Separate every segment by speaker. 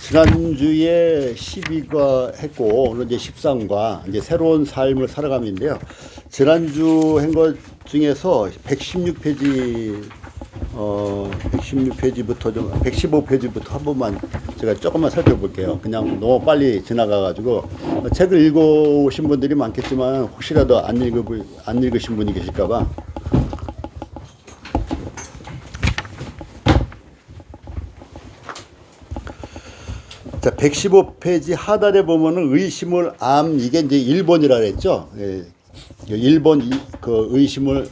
Speaker 1: 지난주에 12가 했고 오늘 이제 13과 이제 새로운 삶을 살아가는데요. 지난주 한 것 중에서 116페이지 116페이지부터 좀 115페이지부터 한 번만 제가 조금만 살펴볼게요. 그냥 너무 빨리 지나가 가지고 책을 읽어오신 분들이 많겠지만 혹시라도 안 읽으신 분이 계실까 봐 자, 115페이지 하단에 보면은 의심을 이게 이제 1번이라 그랬죠. 예. 1번 그 의심을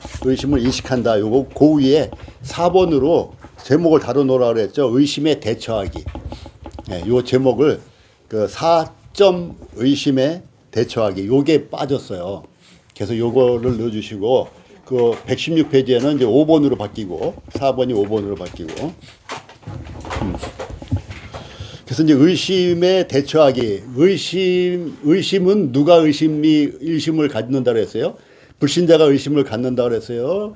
Speaker 1: 인식한다. 요거 그 위에 4번으로 제목을 다뤄 놓으라 그랬죠. 의심에 대처하기. 예, 요 제목을 그 4점 의심에 대처하기. 요게 빠졌어요. 그래서 요거를 넣어 주시고 그 116페이지에는 이제 5번으로 바뀌고 4번이 5번으로 바뀌고 그래서 이제 의심에 대처하기. 의심은 누가 의심을 갖는다 그랬어요? 불신자가 의심을 갖는다 그랬어요?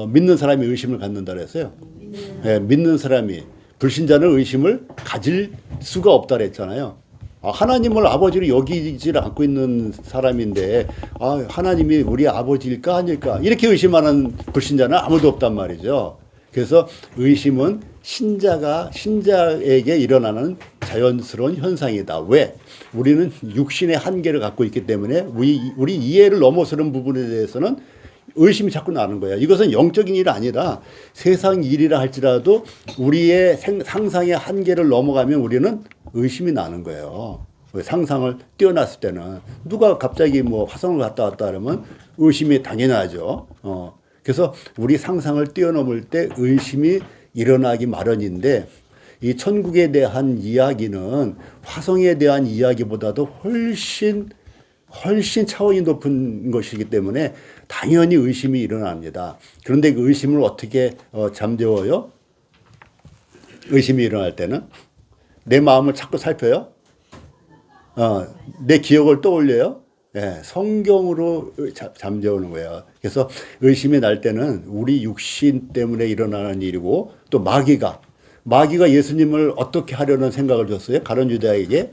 Speaker 1: 믿는 사람이 의심을 갖는다 그랬어요? 네, 믿는 사람이. 불신자는 의심을 가질 수가 없다 그랬잖아요. 하나님을 아버지로 여기질 않고 있는 사람인데, 하나님이 우리 아버지일까 아닐까? 이렇게 의심하는 불신자는 아무도 없단 말이죠. 그래서 의심은 신자에게 일어나는 자연스러운 현상이다. 왜? 우리는 육신의 한계를 갖고 있기 때문에 우리 이해를 넘어서는 부분에 대해서는 의심이 자꾸 나는 거예요. 이것은 영적인 일이 아니라 세상 일이라 할지라도 우리의 상상의 한계를 넘어가면 우리는 의심이 나는 거예요. 상상을 뛰어났을 때는 누가 갑자기 뭐 화성을 갔다 왔다 하면 의심이 당연하죠. 그래서 우리 상상을 뛰어넘을 때 의심이 일어나기 마련인데 이 천국에 대한 이야기는 화성에 대한 이야기보다도 훨씬 차원이 높은 것이기 때문에 당연히 의심이 일어납니다. 그런데 그 의심을 어떻게 잠재워요? 의심이 일어날 때는 내 마음을 자꾸 살펴요. 내 기억을 떠올려요. 예, 성경으로 잠재우는 거예요. 그래서 의심이 날 때는 우리 육신 때문에 일어나는 일이고 또 마귀가 예수님을 어떻게 하려는 생각을 줬어요? 가룟 유다에게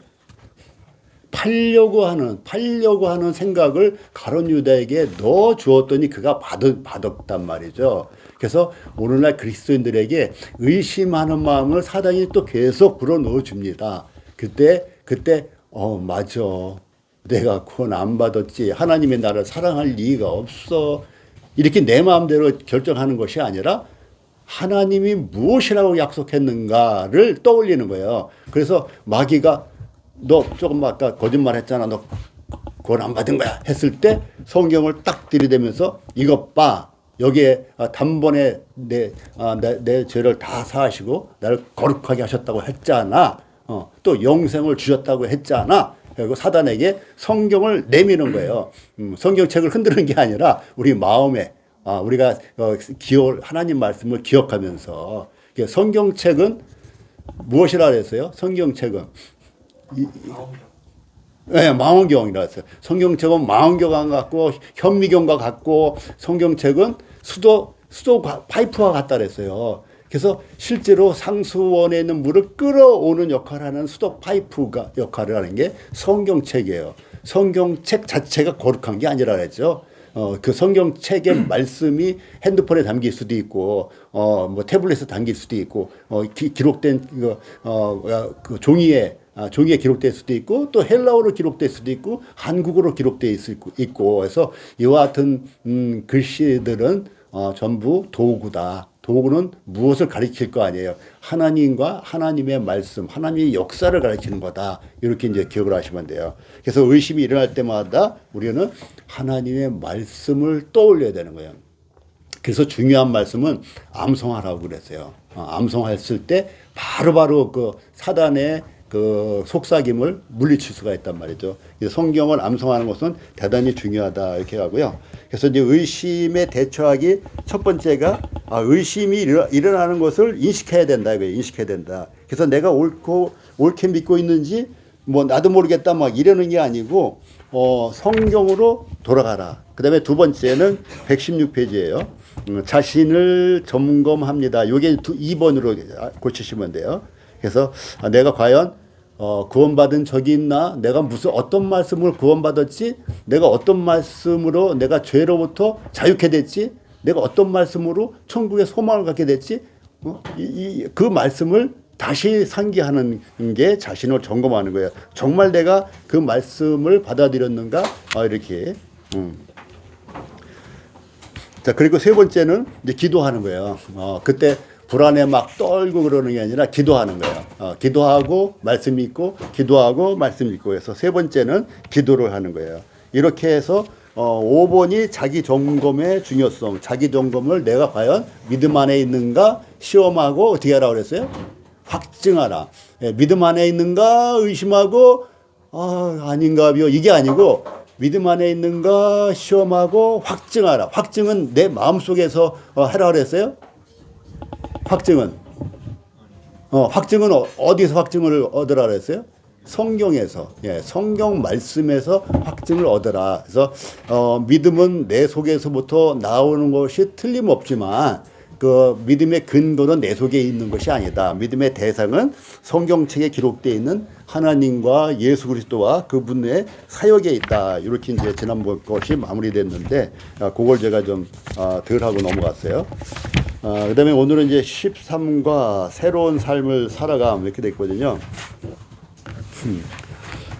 Speaker 1: 팔려고 하는 생각을 가룟 유다에게 넣어 주었더니 그가 받았단 말이죠. 그래서 오늘날 그리스도인들에게 의심하는 마음을 사단이 또 계속 불어넣어 줍니다. 그때 맞아. 내가 구원 안 받았지. 하나님이 나를 사랑할 리가 없어. 이렇게 내 마음대로 결정하는 것이 아니라 하나님이 무엇이라고 약속했는가를 떠올리는 거예요. 그래서 마귀가 너 조금 아까 거짓말 했잖아. 너 구원 안 받은 거야. 했을 때 성경을 딱 들이대면서 이것 봐. 여기에 단번에 내 죄를 다 사하시고 나를 거룩하게 하셨다고 했잖아. 또 영생을 주셨다고 했잖아. 그리고 사단에게 성경을 내미는 거예요. 성경책을 흔드는 게 아니라 우리 마음에 우리가 하나님 말씀을 기억하면서 성경책은 무엇이라 그랬어요? 성경책은 네, 망원경이라 했어요. 성경책은 망원경 같고 현미경과 같고 성경책은 수도 파이프와 같다 그랬어요. 그래서 실제로 상수원에 있는 물을 끌어오는 역할을 하는 수도 파이프가 역할을 하는 게 성경책이에요. 성경책 자체가 거룩한 게 아니라 그랬죠. 그 성경책의 말씀이 핸드폰에 담길 수도 있고, 뭐 태블릿에 담길 수도 있고, 기록된 그 종이에 기록될 수도 있고, 또 헬라어로 기록될 수도 있고, 한국어로 기록될 수 있고, 그래서 이와 같은 글씨들은 전부 도구다. 도구는 무엇을 가리킬 거 아니에요. 하나님과 하나님의 말씀, 하나님의 역사를 가리키는 거다. 이렇게 이제 기억을 하시면 돼요. 그래서 의심이 일어날 때마다 우리는 하나님의 말씀을 떠올려야 되는 거예요. 그래서 중요한 말씀은 암송하라고 그랬어요. 암송했을 때 바로바로 그 사단의 그 속삭임을 물리칠 수가 있단 말이죠. 성경을 암송하는 것은 대단히 중요하다 이렇게 하고요. 그래서 이제 의심에 대처하기 첫 번째가 의심이 일어나는 것을 인식해야 된다 이거예요. 인식해야 된다. 그래서 내가 옳게 믿고 있는지 뭐 나도 모르겠다 막 이러는 게 아니고 성경으로 돌아가라. 그다음에 두 번째는 116페이지예요. 자신을 점검합니다. 이게 2번으로 고치시면 돼요. 그래서 내가 과연 구원받은 적이 있나? 내가 무슨 어떤 말씀을 구원받았지? 내가 어떤 말씀으로 내가 죄로부터 자유케 됐지? 내가 어떤 말씀으로 천국의 소망을 갖게 됐지? 그 말씀을 다시 상기하는 게 자신을 점검하는 거예요. 정말 내가 그 말씀을 받아들였는가? 이렇게. 자, 그리고 세 번째는 이제 기도하는 거예요. 그때 불안에 막 떨고 그러는 게 아니라 기도하는 거예요. 기도하고 말씀 읽고 기도하고 말씀 읽고 해서 세 번째는 기도를 하는 거예요. 이렇게 해서 5번이 자기 점검의 중요성, 자기 점검을 내가 과연 믿음 안에 있는가 시험하고 어떻게 하라고 그랬어요? 확증하라. 믿음 안에 있는가 의심하고 아닌가요? 이게 아니고 믿음 안에 있는가 시험하고 확증하라. 확증은 내 마음속에서 하라 그랬어요? 확증은 어디서 확증을 얻으라 그랬어요? 성경에서, 성경 말씀에서 확증을 얻으라. 그래서 믿음은 내 속에서부터 나오는 것이 틀림없지만 그 믿음의 근거는 내 속에 있는 것이 아니다. 믿음의 대상은 성경책에 기록되어 있는 하나님과 예수 그리스도와 그분의 사역에 있다. 이렇게 이제 지난번 것이 마무리됐는데 그걸 제가 좀 덜 하고 넘어갔어요. 그다음에 오늘은 이제 13과 새로운 삶을 살아감 이렇게 됐거든요.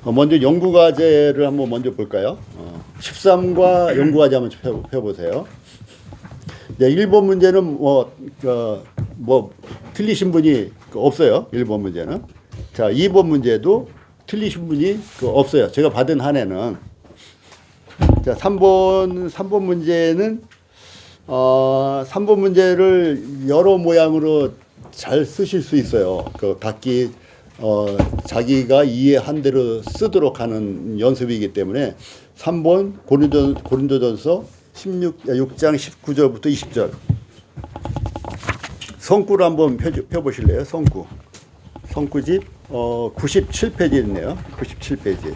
Speaker 1: 먼저 연구과제를 한번 먼저 볼까요? 13과 연구과제 한번 펴보세요. 1번 문제는 뭐 틀리신 분이 없어요. 1번 문제는. 자, 2번 문제도 틀리신 분이 없어요. 제가 받은 한 해는. 자, 3번 문제는 3번 문제를 여러 모양으로 잘 쓰실 수 있어요. 각기 자기가 이해한 대로 쓰도록 하는 연습이기 때문에 3번 고린도전서 6장 19절부터 20절 성구를 한번 펴보실래요? 성구집 97페이지 있네요. 97페이지.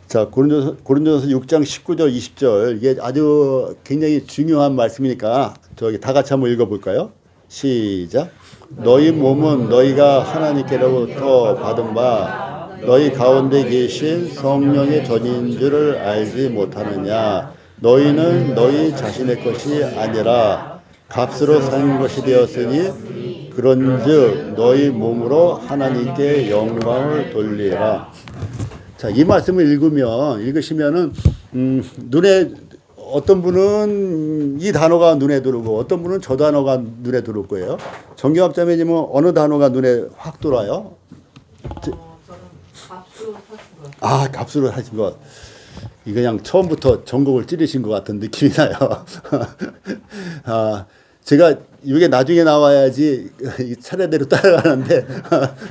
Speaker 1: 자, 고린도전서 6장 19절 20절 이게 아주 굉장히 중요한 말씀이니까 저기 다 같이 한번 읽어볼까요? 시작. 너희 몸은 너희가 하나님께로부터 받은 바 너희 가운데 계신 성령의 전인 줄을 알지 못하느냐. 너희는 너희 자신의 것이 아니라 값으로 산 것이 되었으니 그런즉 너희 몸으로 하나님께 영광을 돌리라. 자, 이 말씀을 읽으시면은 눈에 어떤 분은 이 단어가 눈에 들어오고 어떤 분은 저 단어가 눈에 들어올 거예요. 정경학자매님은 어느 단어가 눈에 확 들어와요?
Speaker 2: 저는 값으로 하신 것.
Speaker 1: 값으로 하신 것. 이거 그냥 처음부터 전곡을 찌르신 것 같은 느낌이 나요. 제가 이게 나중에 나와야지 이 차례대로 따라가는데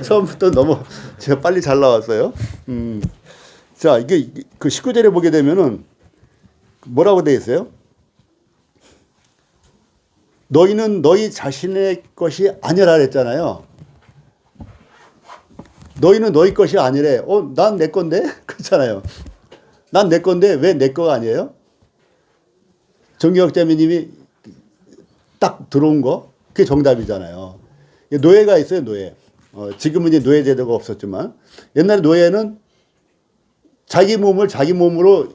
Speaker 1: 처음부터 너무 제가 빨리 잘 나왔어요. 자, 이게 그 19절에 보게 되면은 뭐라고 되어 있어요? 너희는 너희 자신의 것이 아니라 그랬잖아요. 너희는 너희 것이 아니래. 난 내 건데? 그렇잖아요. 난 내 건데 왜 내 거가 아니에요? 정기학자매님이 딱 들어온 거 그게 정답이잖아요. 노예가 있어요. 노예. 지금은 이제 노예 제도가 없었지만 옛날에 노예는 자기 몸을 자기 몸으로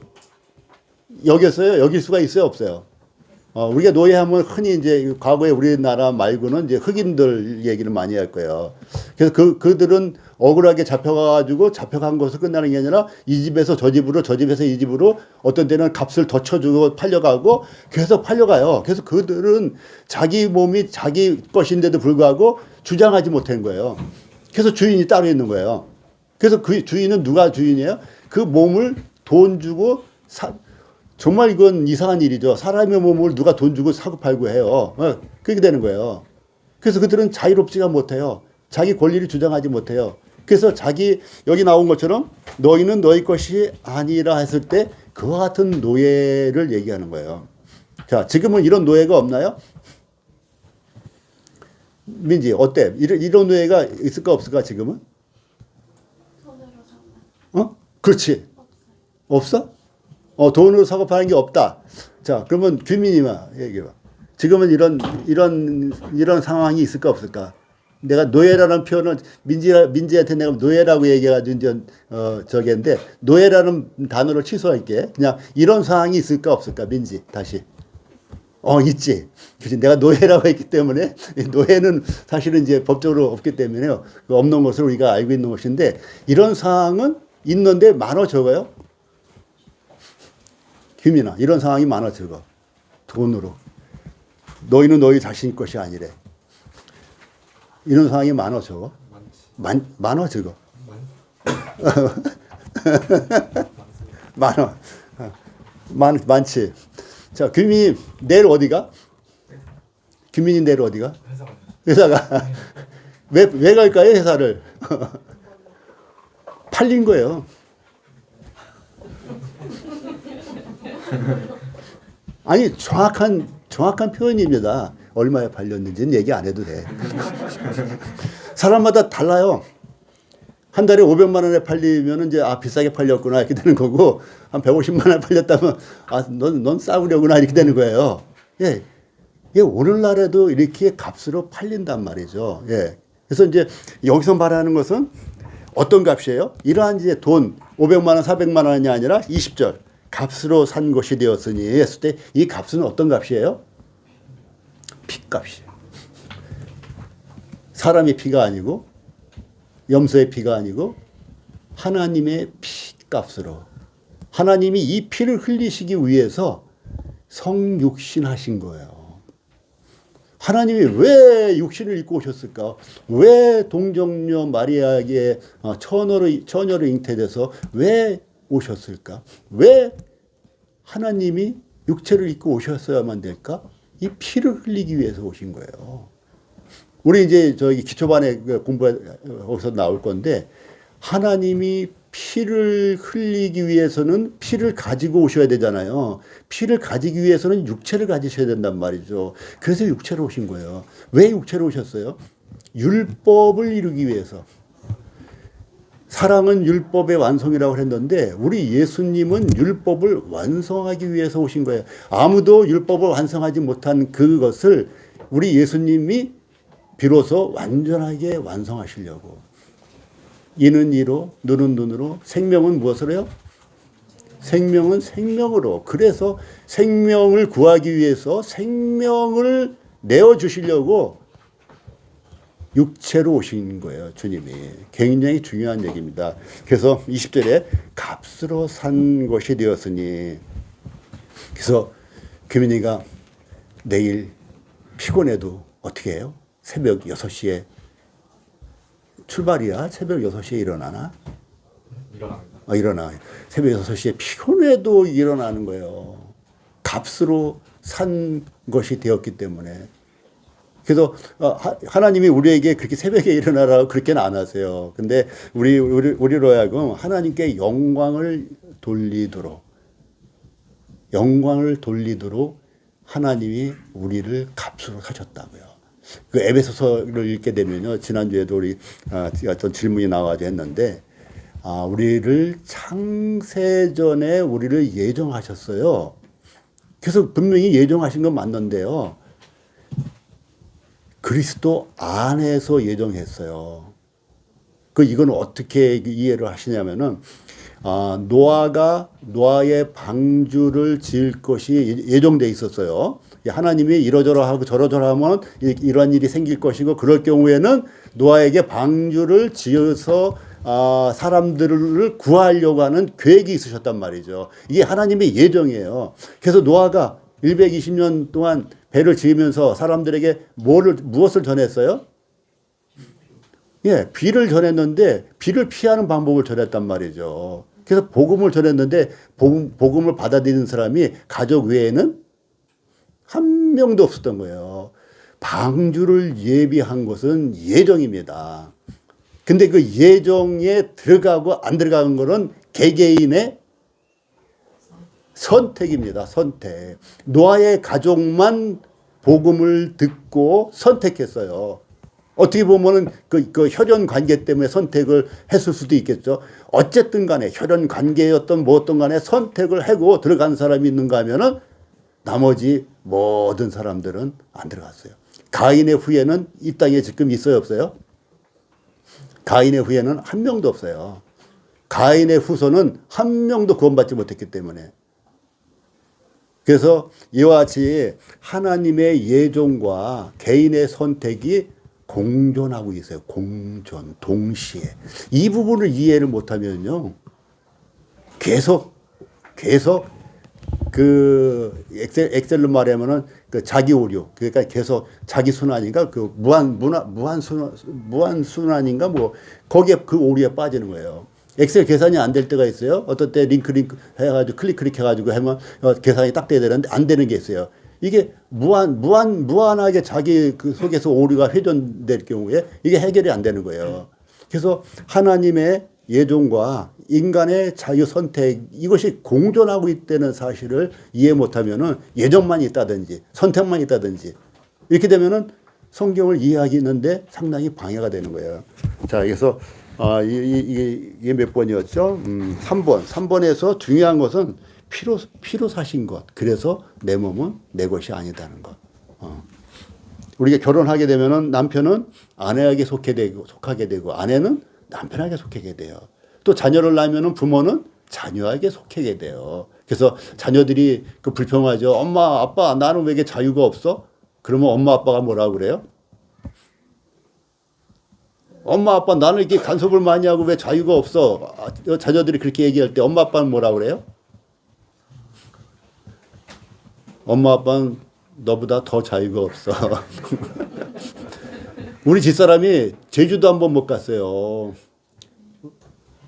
Speaker 1: 여겼어요. 여길 수가 있어요. 없어요. 우리가 노예하면 흔히 이제 과거에 우리나라 말고는 이제 흑인들 얘기를 많이 할 거예요. 그래서 그들은 억울하게 잡혀간 것을 끝나는 게 아니라 이 집에서 저 집으로 저 집에서 이 집으로 어떤 때는 값을 더 쳐주고 팔려가고 계속 팔려가요. 그래서 그들은 자기 몸이 자기 것인데도 불구하고 주장하지 못한 거예요. 그래서 주인이 따로 있는 거예요. 그래서 그 주인은 누가 주인이에요? 그 몸을 돈 주고 정말 이건 이상한 일이죠. 사람의 몸을 누가 돈 주고 사고 팔고 해요. 그렇게 되는 거예요. 그래서 그들은 자유롭지가 못해요. 자기 권리를 주장하지 못해요. 그래서 여기 나온 것처럼 너희는 너희 것이 아니라 했을 때 그와 같은 노예를 얘기하는 거예요. 자, 지금은 이런 노예가 없나요? 민지, 어때? 이런 노예가 있을까 없을까 지금은? 그렇지. 없어? 돈으로 사고 파는 게 없다. 자, 그러면 규민이만 얘기해봐. 지금은 이런 상황이 있을까 없을까? 내가 노예라는 표현을 민지한테 내가 노예라고 얘기해가지고 이제 저기 했는데 노예라는 단어를 취소할게. 그냥 이런 상황이 있을까 없을까 민지 다시. 있지. 그치. 내가 노예라고 했기 때문에 노예는 사실은 이제 법적으로 없기 때문에요. 없는 것을 우리가 알고 있는 것인데 이런 상황은 있는데 많아 적어요? 김이나 이런 상황이 많아 적어. 돈으로. 너희는 너희 자신 것이 아니래. 이런 상황이 많아 적어? 많아 적어? 많아. 많지. 자, 규민이 내일 어디가? 규민이 내일 어디가? 회사가. 왜 갈까요, 회사를? 팔린 거예요. 아니, 정확한 표현입니다. 얼마에 팔렸는지는 얘기 안 해도 돼. 사람마다 달라요. 한 달에 500만 원에 팔리면 이제 비싸게 팔렸구나 이렇게 되는 거고 한 150만 원에 팔렸다면 넌 싸구려구나 이렇게 되는 거예요. 예. 오늘날에도 이렇게 값으로 팔린단 말이죠. 예. 그래서 이제 여기서 말하는 것은 어떤 값이에요? 이러한 이제 돈 500만 원, 400만 원이 아니라 20절 값으로 산 것이 되었으니 했을 때 이 값은 어떤 값이에요? 피값이에요. 사람의 피가 아니고 염소의 피가 아니고 하나님의 피값으로 하나님이 이 피를 흘리시기 위해서 성육신 하신 거예요. 하나님이 왜 육신을 입고 오셨을까? 왜 동정녀 마리아에게 처녀로 잉태돼서 왜 오셨을까? 왜 하나님이 육체를 입고 오셨어야만 될까? 이 피를 흘리기 위해서 오신 거예요. 우리 이제 저기 기초반에 거기서 나올 건데 하나님이 피를 흘리기 위해서는 피를 가지고 오셔야 되잖아요. 피를 가지기 위해서는 육체를 가지셔야 된단 말이죠. 그래서 육체로 오신 거예요. 왜 육체로 오셨어요? 율법을 이루기 위해서. 사랑은 율법의 완성이라고 했는데 우리 예수님은 율법을 완성하기 위해서 오신 거예요. 아무도 율법을 완성하지 못한 그것을 우리 예수님이 비로소 완전하게 완성하시려고. 이는 이로 눈은 눈으로 생명은 무엇으로요? 생명은 생명으로. 그래서 생명을 구하기 위해서 생명을 내어주시려고 육체로 오신 거예요. 주님이. 굉장히 중요한 얘기입니다. 그래서 20절에 값으로 산 것이 되었으니 그래서 규민이가 내일 피곤해도 어떻게 해요? 새벽 6시에 출발이야. 새벽 6시에 일어나나? 일어납니다. 일어나. 새벽 6시에 피곤해도 일어나는 거예요. 값으로 산 것이 되었기 때문에. 그래서 하나님이 우리에게 그렇게 새벽에 일어나라고 그렇게는 안 하세요. 근데 우리로 하여금 하나님께 영광을 돌리도록 하나님이 우리를 값으로 사셨다고요. 그 에베소서를 읽게 되면요. 지난주에도 우리 어떤 질문이 나와서 했는데 우리를 창세전에 우리를 예정하셨어요. 그래서 분명히 예정하신 건 맞는데요. 그리스도 안에서 예정했어요. 이건 어떻게 이해를 하시냐면은 노아의 방주를 지을 것이 예정돼 있었어요. 하나님이 이러저러하고 저러저러하면 이러한 일이 생길 것이고 그럴 경우에는 노아에게 방주를 지어서 사람들을 구하려고 하는 계획이 있으셨단 말이죠. 이게 하나님의 예정이에요. 그래서 노아가 120년 동안 배를 지으면서 사람들에게 무엇을 전했어요? 비를 전했는데 비를 피하는 방법을 전했단 말이죠. 그래서 복음을 전했는데 복음을 받아들이는 사람이 가족 외에는 한 명도 없었던 거예요. 방주를 예비한 것은 예정입니다. 근데 그 예정에 들어가고 안 들어가는 것은 개개인의 선택입니다. 선택. 노아의 가족만 복음을 듣고 선택했어요. 어떻게 보면은 그 혈연 관계 때문에 선택을 했을 수도 있겠죠. 어쨌든 간에 혈연 관계였던 뭐였던 간에 선택을 하고 들어간 사람이 있는가 하면은 나머지 모든 사람들은 안 들어갔어요. 가인의 후예는 이 땅에 지금 있어요, 없어요? 가인의 후예는 한 명도 없어요. 가인의 후손은 한 명도 구원받지 못했기 때문에. 그래서 이와 같이 하나님의 예정과 개인의 선택이 공존하고 있어요. 공존, 동시에. 이 부분을 이해를 못하면요. 계속 그 엑셀로 말하면은 그 자기 오류, 그러니까 계속 자기 순환인가 그 무한 순환인가 뭐 거기에 그 오류에 빠지는 거예요. 엑셀 계산이 안 될 때가 있어요. 어떤 때 링크 해가지고 클릭 해가지고 하면 계산이 딱 돼야 되는데 안 되는 게 있어요. 이게 무한하게 자기 그 속에서 오류가 회전될 경우에 이게 해결이 안 되는 거예요. 그래서 하나님의 예정과 인간의 자유 선택 이것이 공존하고 있다는 사실을 이해 못하면은 예정만 있다든지 선택만 있다든지 이렇게 되면은 성경을 이해하기는데 상당히 방해가 되는 거예요. 자, 그래서 이게 몇 번이었죠? 3번. 3번에서 중요한 것은 피로 사신 것. 그래서 내 몸은 내 것이 아니다는 것. 우리가 결혼하게 되면은 남편은 아내에게 속하게 되고 아내는 남편에게 속하게 돼요. 또 자녀를 낳으면은 부모는 자녀에게 속하게 돼요. 그래서 자녀들이 그 불평하죠. 엄마, 아빠, 나는 왜 이게 자유가 없어? 그러면 엄마, 아빠가 뭐라고 그래요? 엄마, 아빠, 나는 이렇게 간섭을 많이 하고 왜 자유가 없어? 자녀들이 그렇게 얘기할 때 엄마, 아빠는 뭐라고 그래요? 엄마, 아빠는 너보다 더 자유가 없어. 우리 집사람이 제주도 한번 못 갔어요.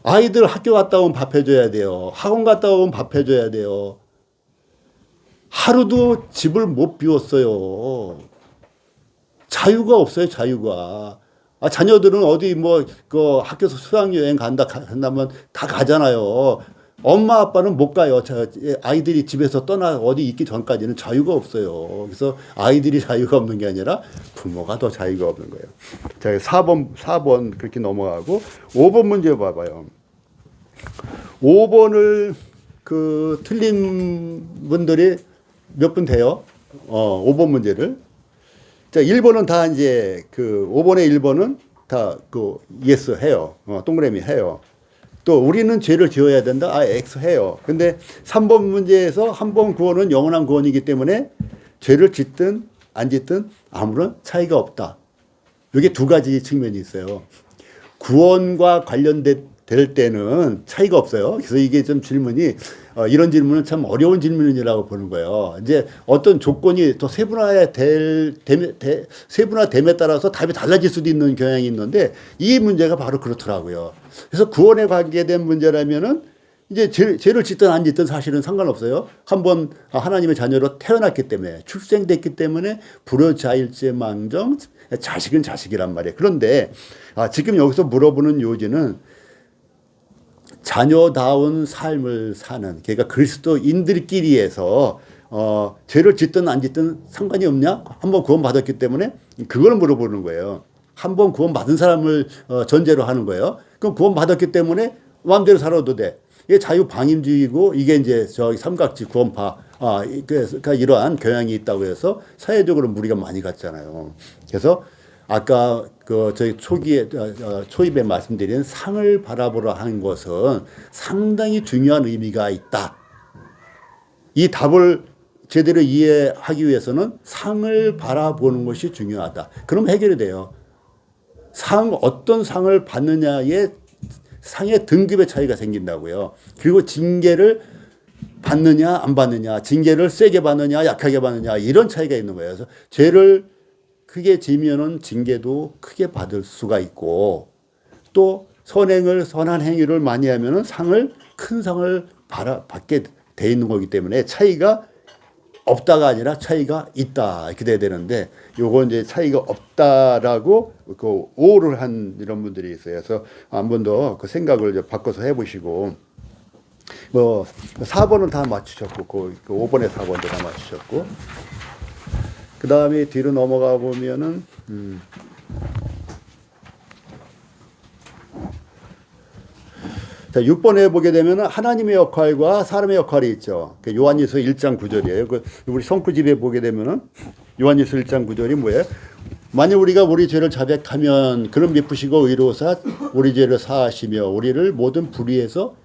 Speaker 1: 아이들 학교 갔다 오면 밥 해줘야 돼요. 학원 갔다 오면 밥 해줘야 돼요. 하루도 집을 못 비웠어요. 자유가 없어요, 자유가. 자녀들은 어디 그 학교에서 수학여행 간다면 다 가잖아요. 엄마 아빠는 못 가요. 아이들이 집에서 떠나 어디 있기 전까지는 자유가 없어요. 그래서 아이들이 자유가 없는 게 아니라 부모가 더 자유가 없는 거예요. 자, 4번 그렇게 넘어가고 5번 문제 봐봐요. 5번을 그 틀린 분들이 몇 분 돼요? 5번 문제를. 자, 1번은 다 이제 그 5번에 1번은 다 그 예스 해요. 동그라미 해요. 또 우리는 죄를 지어야 된다. X 해요. 근데 3번 문제에서 한 번 구원은 영원한 구원이기 때문에 죄를 짓든 안 짓든 아무런 차이가 없다. 이게 두 가지 측면이 있어요. 구원과 관련될 때는 차이가 없어요. 그래서 이게 좀 질문이 이런 질문은 참 어려운 질문이라고 보는 거예요. 이제 어떤 조건이 더 세분화됨에 따라서 답이 달라질 수도 있는 경향이 있는데 이 문제가 바로 그렇더라고요. 그래서 구원에 관계된 문제라면은 이제 죄를 짓든 안 짓든 사실은 상관없어요. 한번 하나님의 자녀로 태어났기 때문에 출생됐기 때문에 불효자일죄망정 자식은 자식이란 말이에요. 그런데 지금 여기서 물어보는 요지는 자녀다운 삶을 사는, 그러니까 그리스도인들끼리에서 죄를 짓든 안 짓든 상관이 없냐? 한번 구원받았기 때문에 그걸 물어보는 거예요. 한번 구원받은 사람을 전제로 하는 거예요. 그럼 구원받았기 때문에 마음대로 살아도 돼. 이게 자유방임주의고 이게 이제 저기 삼각지 구원파 그러니까 이러한 경향이 있다고 해서 사회적으로 무리가 많이 갔잖아요. 그래서 아까 그 저희 초입에 말씀드린 상을 바라보러 하는 것은 상당히 중요한 의미가 있다. 이 답을 제대로 이해하기 위해서는 상을 바라보는 것이 중요하다. 그럼 해결이 돼요. 어떤 상을 받느냐에 상의 등급의 차이가 생긴다고요. 그리고 징계를 받느냐 안 받느냐, 징계를 세게 받느냐 약하게 받느냐 이런 차이가 있는 거예요. 그래서 죄를 크게 지면은 징계도 크게 받을 수가 있고 또 선한 행위를 많이 하면은 큰 상을 받게 돼 있는 거기 때문에 차이가 없다가 아니라 차이가 있다 이렇게 돼야 되는데 요거 이제 차이가 없다라고 그 오를 한 이런 분들이 있어요. 그래서 한 번 더 그 생각을 바꿔서 해보시고 4번은 다 맞추셨고 그 5번에 4번도 다 맞추셨고 그 다음에 뒤로 넘어가 보면은, 자, 6번에 보게 되면은 하나님의 역할과 사람의 역할이 있죠. 요한일서 1장 9절이에요. 우리 성구집에 보게 되면은 요한일서 1장 9절이 뭐예요? 만약 우리가 우리 죄를 자백하면 그는 미쁘시고 의로우사 우리 죄를 사하시며 우리를 모든 불의에서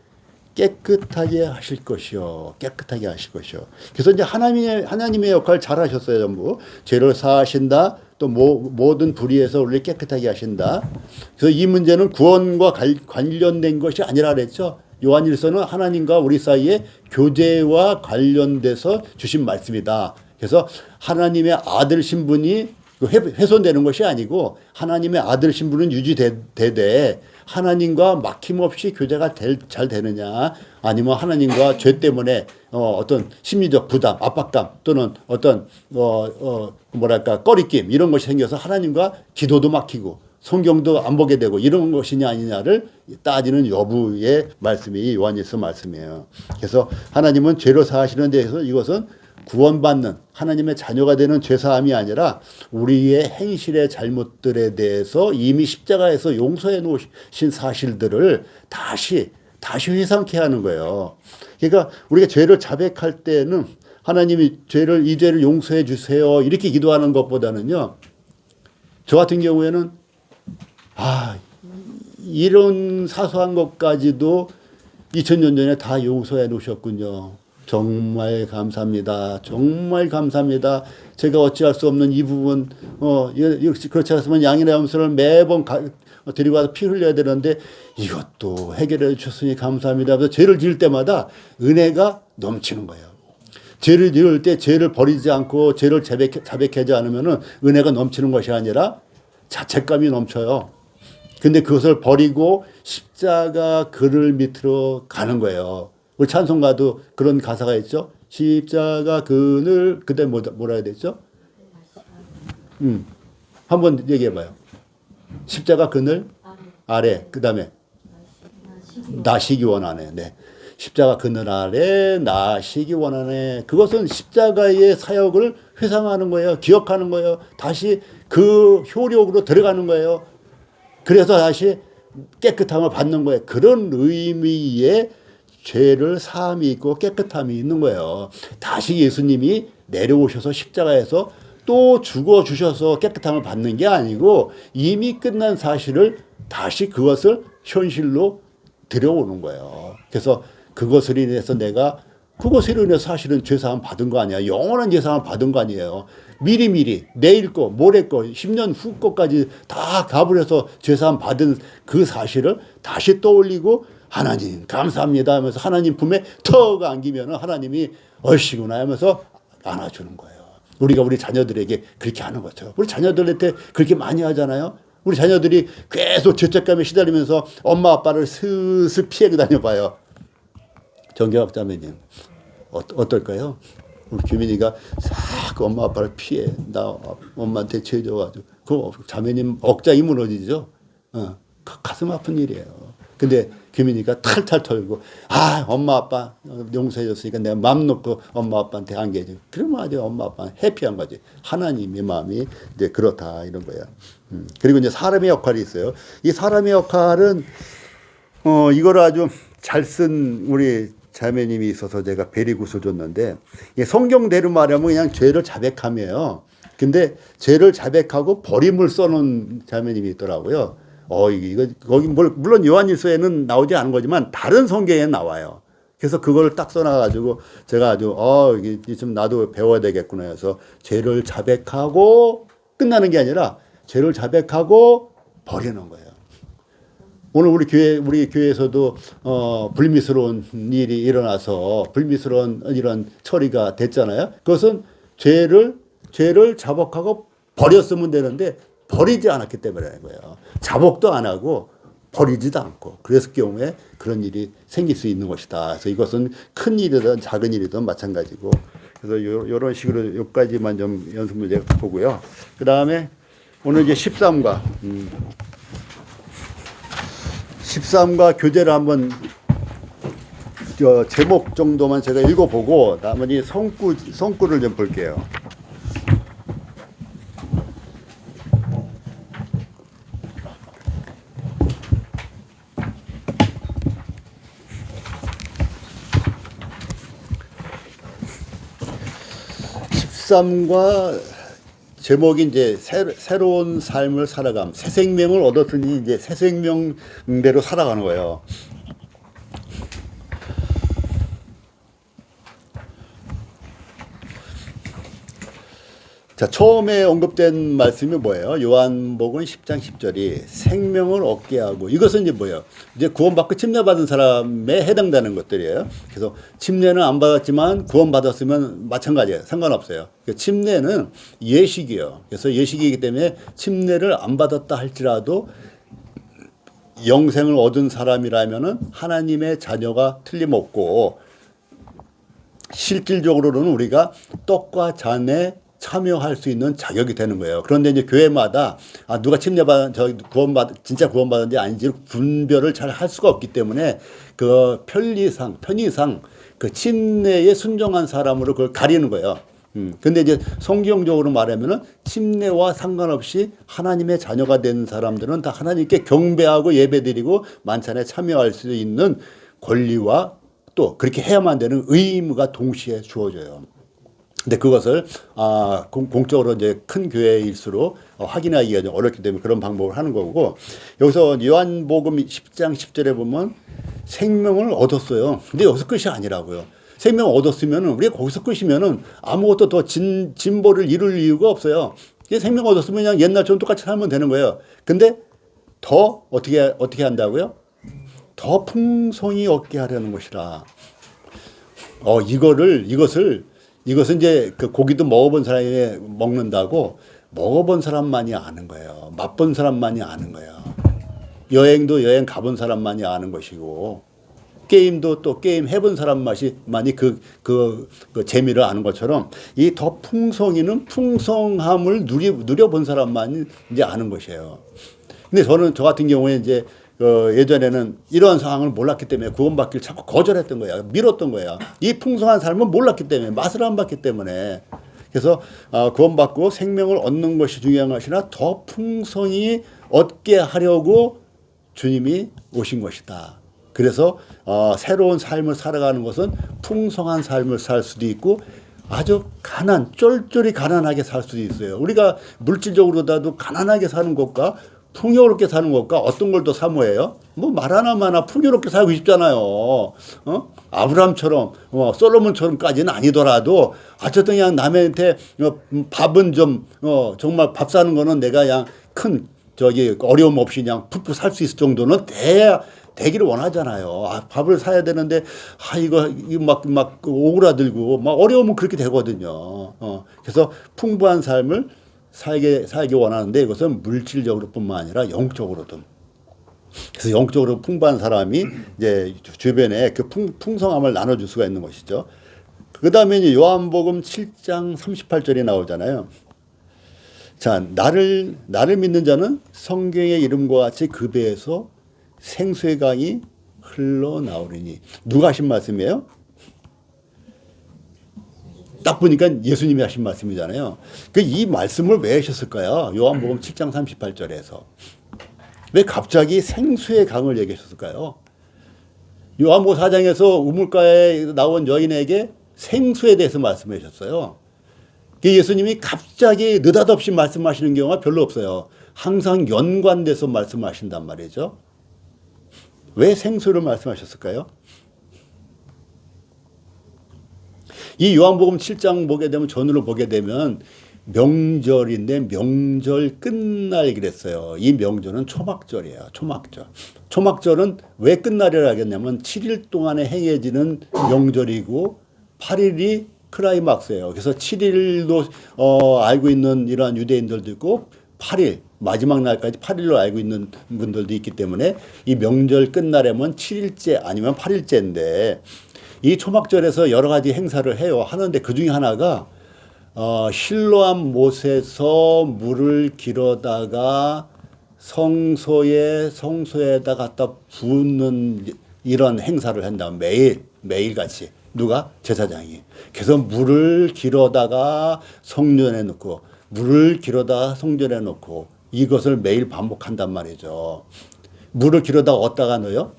Speaker 1: 깨끗하게 하실 것이요. 깨끗하게 하실 것이요. 그래서 이제 하나님의 역할 잘 하셨어요, 전부. 죄를 사하신다. 또 모든 불의에서 우리를 깨끗하게 하신다. 그래서 이 문제는 구원과 관련된 것이 아니라 그랬죠. 요한일서는 하나님과 우리 사이에 교제와 관련돼서 주신 말씀이다. 그래서 하나님의 아들 신분이 훼손되는 것이 아니고 하나님의 아들 신분은 유지되되 하나님과 막힘없이 교제가 잘 되느냐 아니면 하나님과 죄 때문에 어떤 심리적 부담, 압박감 또는 어떤 뭐랄까 꺼리낌 이런 것이 생겨서 하나님과 기도도 막히고 성경도 안 보게 되고 이런 것이냐 아니냐를 따지는 여부의 말씀이 요한일서 말씀이에요. 그래서 하나님은 죄를 사하시는 데에서 이것은 구원받는 하나님의 자녀가 되는 죄사함이 아니라 우리의 행실의 잘못들에 대해서 이미 십자가에서 용서해 놓으신 사실들을 다시 회상케 하는 거예요. 그러니까 우리가 죄를 자백할 때는 하나님이 이 죄를 용서해 주세요 이렇게 기도하는 것보다는요. 저 같은 경우에는 이런 사소한 것까지도 2000년 전에 다 용서해 놓으셨군요. 정말 감사합니다. 정말 감사합니다. 제가 어찌할 수 없는 이 부분, 그렇지 않으면 양이나 염소를 매번 데리고 와서 피 흘려야 되는데 이것도 해결해 주셨으니 감사합니다. 그래서 죄를 지을 때마다 은혜가 넘치는 거예요. 죄를 지을 때 죄를 버리지 않고 죄를 자백하지 않으면 은혜가 넘치는 것이 아니라 자책감이 넘쳐요. 근데 그것을 버리고 십자가 그늘 밑으로 가는 거예요. 우리 찬송가도 그런 가사가 있죠. 십자가 그늘 그때 뭐라 해야 되죠? 한번 얘기해 봐요. 십자가 그늘 아래 그다음에 나시기 원하네. 네. 십자가 그늘 아래 나시기 원하네. 그것은 십자가의 사역을 회상하는 거예요. 기억하는 거예요. 다시 그 효력으로 들어가는 거예요. 그래서 다시 깨끗함을 받는 거예요. 그런 의미의 죄를 사함이 있고 깨끗함이 있는 거예요. 다시 예수님이 내려오셔서 십자가에서 또 죽어주셔서 깨끗함을 받는 게 아니고 이미 끝난 사실을 다시 그것을 현실로 들여오는 거예요. 그래서 그것을 인해서 그것으로 인해서 사실은 죄사함 받은 거 아니야. 영원한 죄사함 받은 거 아니에요. 미리미리 내일 거 모레 거 10년 후 거까지 다 가불해서 죄사함 받은 그 사실을 다시 떠올리고 하나님 감사합니다 하면서 하나님 품에 턱 안기면 하나님이 얼씨구나 하면서 안아주는 거예요. 우리가 우리 자녀들에게 그렇게 하는 거죠. 우리 자녀들한테 그렇게 많이 하잖아요. 우리 자녀들이 계속 죄책감에 시달리면서 엄마 아빠를 슬슬 피해 다녀봐요. 정경학 자매님 어떨까요? 우리 규민이가 싹 엄마 아빠를 피해. 나 엄마한테 죄 져가지고 그 자매님 억장이 무너지죠. 가슴 아픈 일이에요. 근데 규민이가 탈탈 털고 엄마 아빠 용서해줬으니까 내가 마음 놓고 엄마 아빠한테 안겨줘. 그러면 아주 엄마 아빠는 해피한 거지. 하나님의 마음이 이제 그렇다 이런 거야. 그리고 이제 사람의 역할이 있어요. 이 사람의 역할은 이거를 아주 잘 쓴 우리 자매님이 있어서 제가 베리굿을 줬는데 성경대로 말하면 그냥 죄를 자백하며요. 근데 죄를 자백하고 버림을 써놓은 자매님이 있더라고요. 거기 물론 요한일서에는 나오지 않은 거지만 다른 성경에는 나와요. 그래서 그걸 딱 써놔가지고 제가 아주 이게 좀 나도 배워야 되겠구나 해서 죄를 자백하고 끝나는 게 아니라 죄를 자백하고 버리는 거예요. 오늘 우리 교회에서도 불미스러운 일이 일어나서 불미스러운 이런 처리가 됐잖아요. 그것은 죄를 자복하고 버렸으면 되는데 버리지 않았기 때문에 거예요. 자복도 안 하고 버리지도 않고 그랬을 경우에 그런 일이 생길 수 있는 것이다. 그래서 이것은 큰 일이든 작은 일이든 마찬가지고 그래서 이런 식으로 여기까지만 좀 연습 문제 보고요. 그 다음에 오늘 이제 13과 교제를 한번 제목 정도만 제가 읽어보고 나머지 성구를 좀 볼게요. 과 제목이 이제 새로운 삶을 살아감, 새 생명을 얻었으니 이제 새 생명대로 살아가는 거예요. 자, 처음에 언급된 말씀이 뭐예요? 요한복음 10장 10절이 생명을 얻게 하고, 이것은 이제 뭐예요? 이제 구원받고 침례받은 사람에 해당되는 것들이에요. 그래서 침례는 안 받았지만 구원받았으면 마찬가지예요. 상관없어요. 침례는 예식이에요. 그래서 예식이기 때문에 침례를 안 받았다 할지라도 영생을 얻은 사람이라면은 하나님의 자녀가 틀림없고, 실질적으로는 우리가 떡과 잔에 참여할 수 있는 자격이 되는 거예요. 그런데 이제 교회마다 누가 진짜 구원받은지 아닌지 분별을 잘 할 수가 없기 때문에 그 편의상 그 침례에 순종한 사람으로 그걸 가리는 거예요. 근데 이제 성경적으로 말하면은 침례와 상관없이 하나님의 자녀가 된 사람들은 다 하나님께 경배하고 예배드리고 만찬에 참여할 수 있는 권리와 또 그렇게 해야만 되는 의무가 동시에 주어져요. 근데 그것을 공적으로 이제 큰 교회일수록 확인하기가 좀 어렵기 때문에 그런 방법을 하는 거고, 여기서 요한복음 10장 10절에 보면 생명을 얻었어요. 근데 여기서 끝이 아니라고요. 생명을 얻었으면 우리가 거기서 끝이면은 아무것도 더 진보를 이룰 이유가 없어요. 생명 얻었으면 그냥 옛날처럼 똑같이 살면 되는 거예요. 근데 더 어떻게 한다고요? 더 풍성히 얻게 하려는 것이라. 이것은 이제 그 고기도 먹어본 사람이 먹는다고 먹어본 사람만이 아는 거예요. 맛본 사람만이 아는 거예요. 여행도 여행 가본 사람만이 아는 것이고, 게임도 또 게임 해본 사람만이 그 재미를 아는 것처럼 이 더 풍성이는 풍성함을 누려본 사람만이 이제 아는 것이에요. 근데 저 같은 경우에 이제 예전에는 이런 상황을 몰랐기 때문에 구원받기를 자꾸 거절했던 거야. 미뤘던 거야. 이 풍성한 삶은 몰랐기 때문에, 맛을 안 봤기 때문에. 그래서 구원받고 생명을 얻는 것이 중요한 것이 아니라 더 풍성히 얻게 하려고 주님이 오신 것이다. 그래서 새로운 삶을 살아가는 것은 풍성한 삶을 살 수도 있고 아주 쫄쫄이 가난하게 살 수도 있어요. 우리가 물질적으로라도 가난하게 사는 것과 풍요롭게 사는 것과 어떤 걸 더 사모해요? 뭐 말 하나마나 풍요롭게 살고 싶잖아요. 아브라함처럼 솔로몬처럼까지는 아니더라도 어쨌든 그냥 남한테 밥은 좀 정말 밥 사는 거는 내가 그냥 큰 어려움 없이 그냥 푹푹 살 수 있을 정도는 되기를 원하잖아요. 밥을 사야 되는데 이거 막 오그라들고 막 어려우면 그렇게 되거든요. 그래서 풍부한 삶을 살기 원하는데 이것은 물질적으로뿐만 아니라 영적으로도. 그래서 영적으로 풍부한 사람이 이제 주변에 그 풍성함을 나눠줄 수가 있는 것이죠. 그 다음에 이제 요한복음 7장 38절이 나오잖아요. 자, 나를 믿는 자는 성경의 이름과 같이 그 배에서 생수의 강이 흘러나오리니. 누가 하신 말씀이에요? 딱 보니까 예수님이 하신 말씀이잖아요. 이 말씀을 왜 하셨을까요? 요한복음 7장 38절에서. 왜 갑자기 생수의 강을 얘기하셨을까요? 요한복음 4장에서 우물가에 나온 여인에게 생수에 대해서 말씀해 주셨어요. 예수님이 갑자기 느닷없이 말씀하시는 경우가 별로 없어요. 항상 연관돼서 말씀하신단 말이죠. 왜 생수를 말씀하셨을까요? 이 요한복음 7장 보게 되면 전으로 보게 되면 명절인데 명절 끝날 그랬어요. 이 명절은 초막절이에요. 초막절. 초막절은 왜 끝날이라 하겠냐면 7일 동안에 행해지는 명절이고 8일이 클라이막스예요. 그래서 7일도 알고 있는 이러한 유대인들도 있고 8일 마지막 날까지 8일로 알고 있는 분들도 있기 때문에 이 명절 끝날에면 7일째 아니면 8일째인데 이 초막절에서 여러 가지 행사를 해요. 하는데 그 중에 하나가 실로암 못에서 물을 길어다가 성소에다 갖다 붓는 이런 행사를 한다. 매일 같이. 누가? 제사장이. 그래서 물을 길어다가 성전에 넣고 물을 길어다가 성전에 넣고 이것을 매일 반복한단 말이죠. 물을 길어다가 어디다가 넣어요?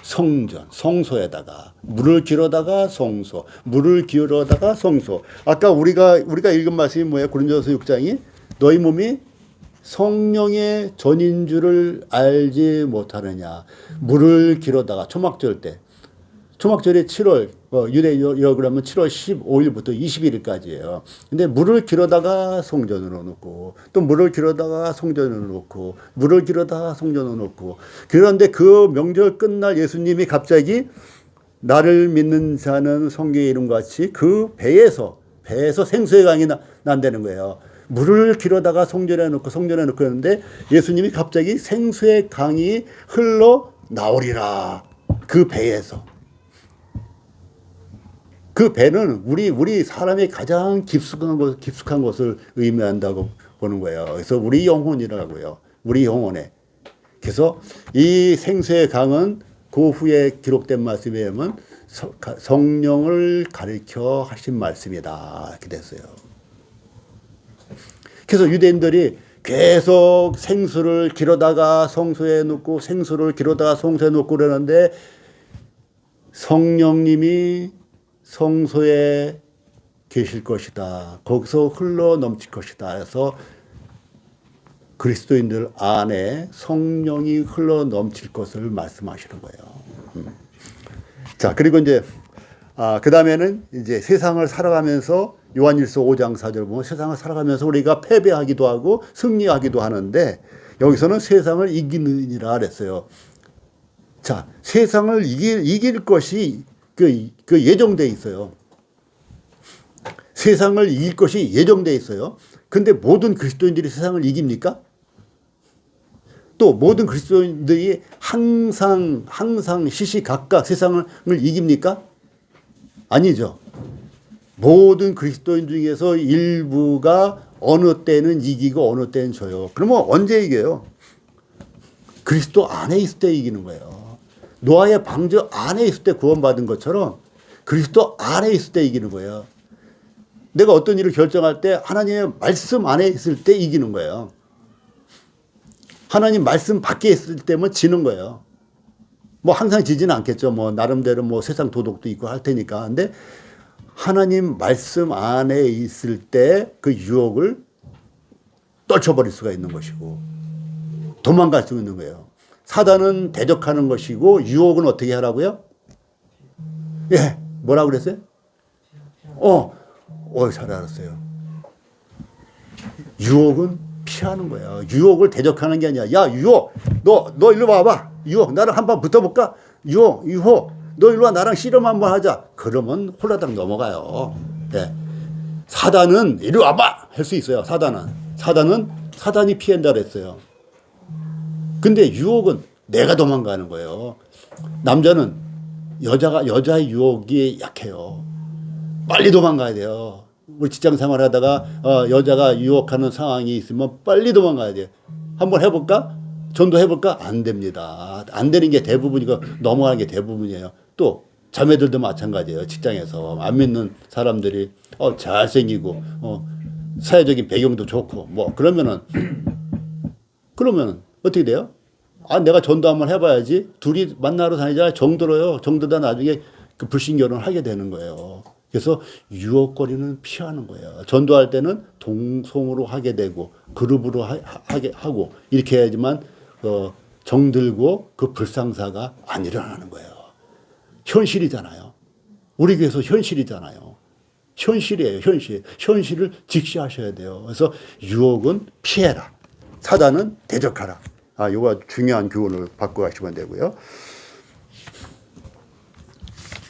Speaker 1: 성전, 성소에다가 물을 기르다가 성소, 물을 기르다가 성소. 아까 우리가 읽은 말씀이 뭐예요? 고린도서 6장이 너희 몸이 성령의 전인 줄을 알지 못하느냐. 물을 기르다가 초막절 때. 초막절이 7월, 유대인으로 그러면 7월 15일부터 21일까지예요. 근데 물을 기르다가 성전으로 놓고, 또 물을 기르다가 성전으로 놓고, 물을 기르다가 성전으로 놓고. 그런데 그 명절 끝날 예수님이 갑자기 나를 믿는 자는 성경의 이름같이 그 배에서 생수의 강이 난다는 거예요. 물을 기르다가 성전에 놓고 그러는데 예수님이 갑자기 생수의 강이 흘러 나오리라. 그 배에서. 그 배는 우리 사람의 가장 깊숙한 것을 의미한다고 보는 거예요. 그래서 우리 영혼이라고요. 우리 영혼에. 그래서 이 생수의 강은 그 후에 기록된 말씀에 의하면 성령을 가리켜 하신 말씀이다. 이렇게 됐어요. 그래서 유대인들이 계속 생수를 기르다가 성소에 넣고 생수를 기르다가 성소에 넣고 그러는데 성령님이 성소에 계실 것이다. 거기서 흘러 넘칠 것이다. 해서 그리스도인들 안에 성령이 흘러 넘칠 것을 말씀하시는 거예요. 자, 그리고 이제 그 다음에는 이제 세상을 살아가면서 요한일서 5장 4절 보면 세상을 살아가면서 우리가 패배하기도 하고 승리하기도 하는데 여기서는 세상을 이기느니라 그랬어요. 자, 세상을 이길 것이 그 예정돼 있어요. 세상을 이길 것이 예정돼 있어요. 근데 모든 그리스도인들이 세상을 이깁니까? 또 모든 그리스도인들이 항상 시시각각 세상을 이깁니까? 아니죠. 모든 그리스도인 중에서 일부가 어느 때는 이기고 어느 때는 져요. 그러면 언제 이겨요? 그리스도 안에 있을 때 이기는 거예요. 노아의 방주 안에 있을 때 구원받은 것처럼 그리스도 안에 있을 때 이기는 거예요. 내가 어떤 일을 결정할 때 하나님의 말씀 안에 있을 때 이기는 거예요. 하나님 말씀 밖에 있을 때면 지는 거예요. 뭐 항상 지지는 않겠죠. 뭐 나름대로 뭐 세상 도덕도 있고 할 테니까. 근데 하나님 말씀 안에 있을 때 그 유혹을 떨쳐버릴 수가 있는 것이고 도망갈 수 있는 거예요. 사단은 대적하는 것이고 유혹은 어떻게 하라고요? 예, 뭐라고 그랬어요? 잘 알았어요. 유혹은 피하는 거야. 유혹을 대적하는 게 아니야. 야, 유혹, 너 일로 와봐. 유혹, 나랑 한번 붙어볼까? 유혹, 너 일로 와. 나랑 씨름 한번 하자. 그러면 홀라당 넘어가요. 예. 사단은 이리 와봐. 할 수 있어요. 사단이 피한다 그랬어요. 근데 유혹은 내가 도망가는 거예요. 남자는 여자의 유혹이 약해요. 빨리 도망가야 돼요. 우리 직장 생활하다가 여자가 유혹하는 상황이 있으면 빨리 도망가야 돼요. 한번 해볼까? 전도해볼까? 안 됩니다. 안 되는 게 대부분이고 넘어가는 게 대부분이에요. 또 자매들도 마찬가지예요. 직장에서 안 믿는 사람들이 잘생기고 사회적인 배경도 좋고 뭐 그러면은 어떻게 돼요? 내가 전도 한번 해봐야지. 둘이 만나러 다니자 정들어요. 정들다 나중에 그 불신결혼을 하게 되는 거예요. 그래서 유혹거리는 피하는 거예요. 전도할 때는 동성으로 하게 되고 그룹으로 하게 하고 이렇게 해야지만 정들고 그 불상사가 안 일어나는 거예요. 현실이잖아요. 우리 교회에서 현실이잖아요. 현실이에요. 현실을 직시하셔야 돼요. 그래서 유혹은 피해라. 사단은 대적하라. 이거 중요한 교훈을 받고 가시면 되고요.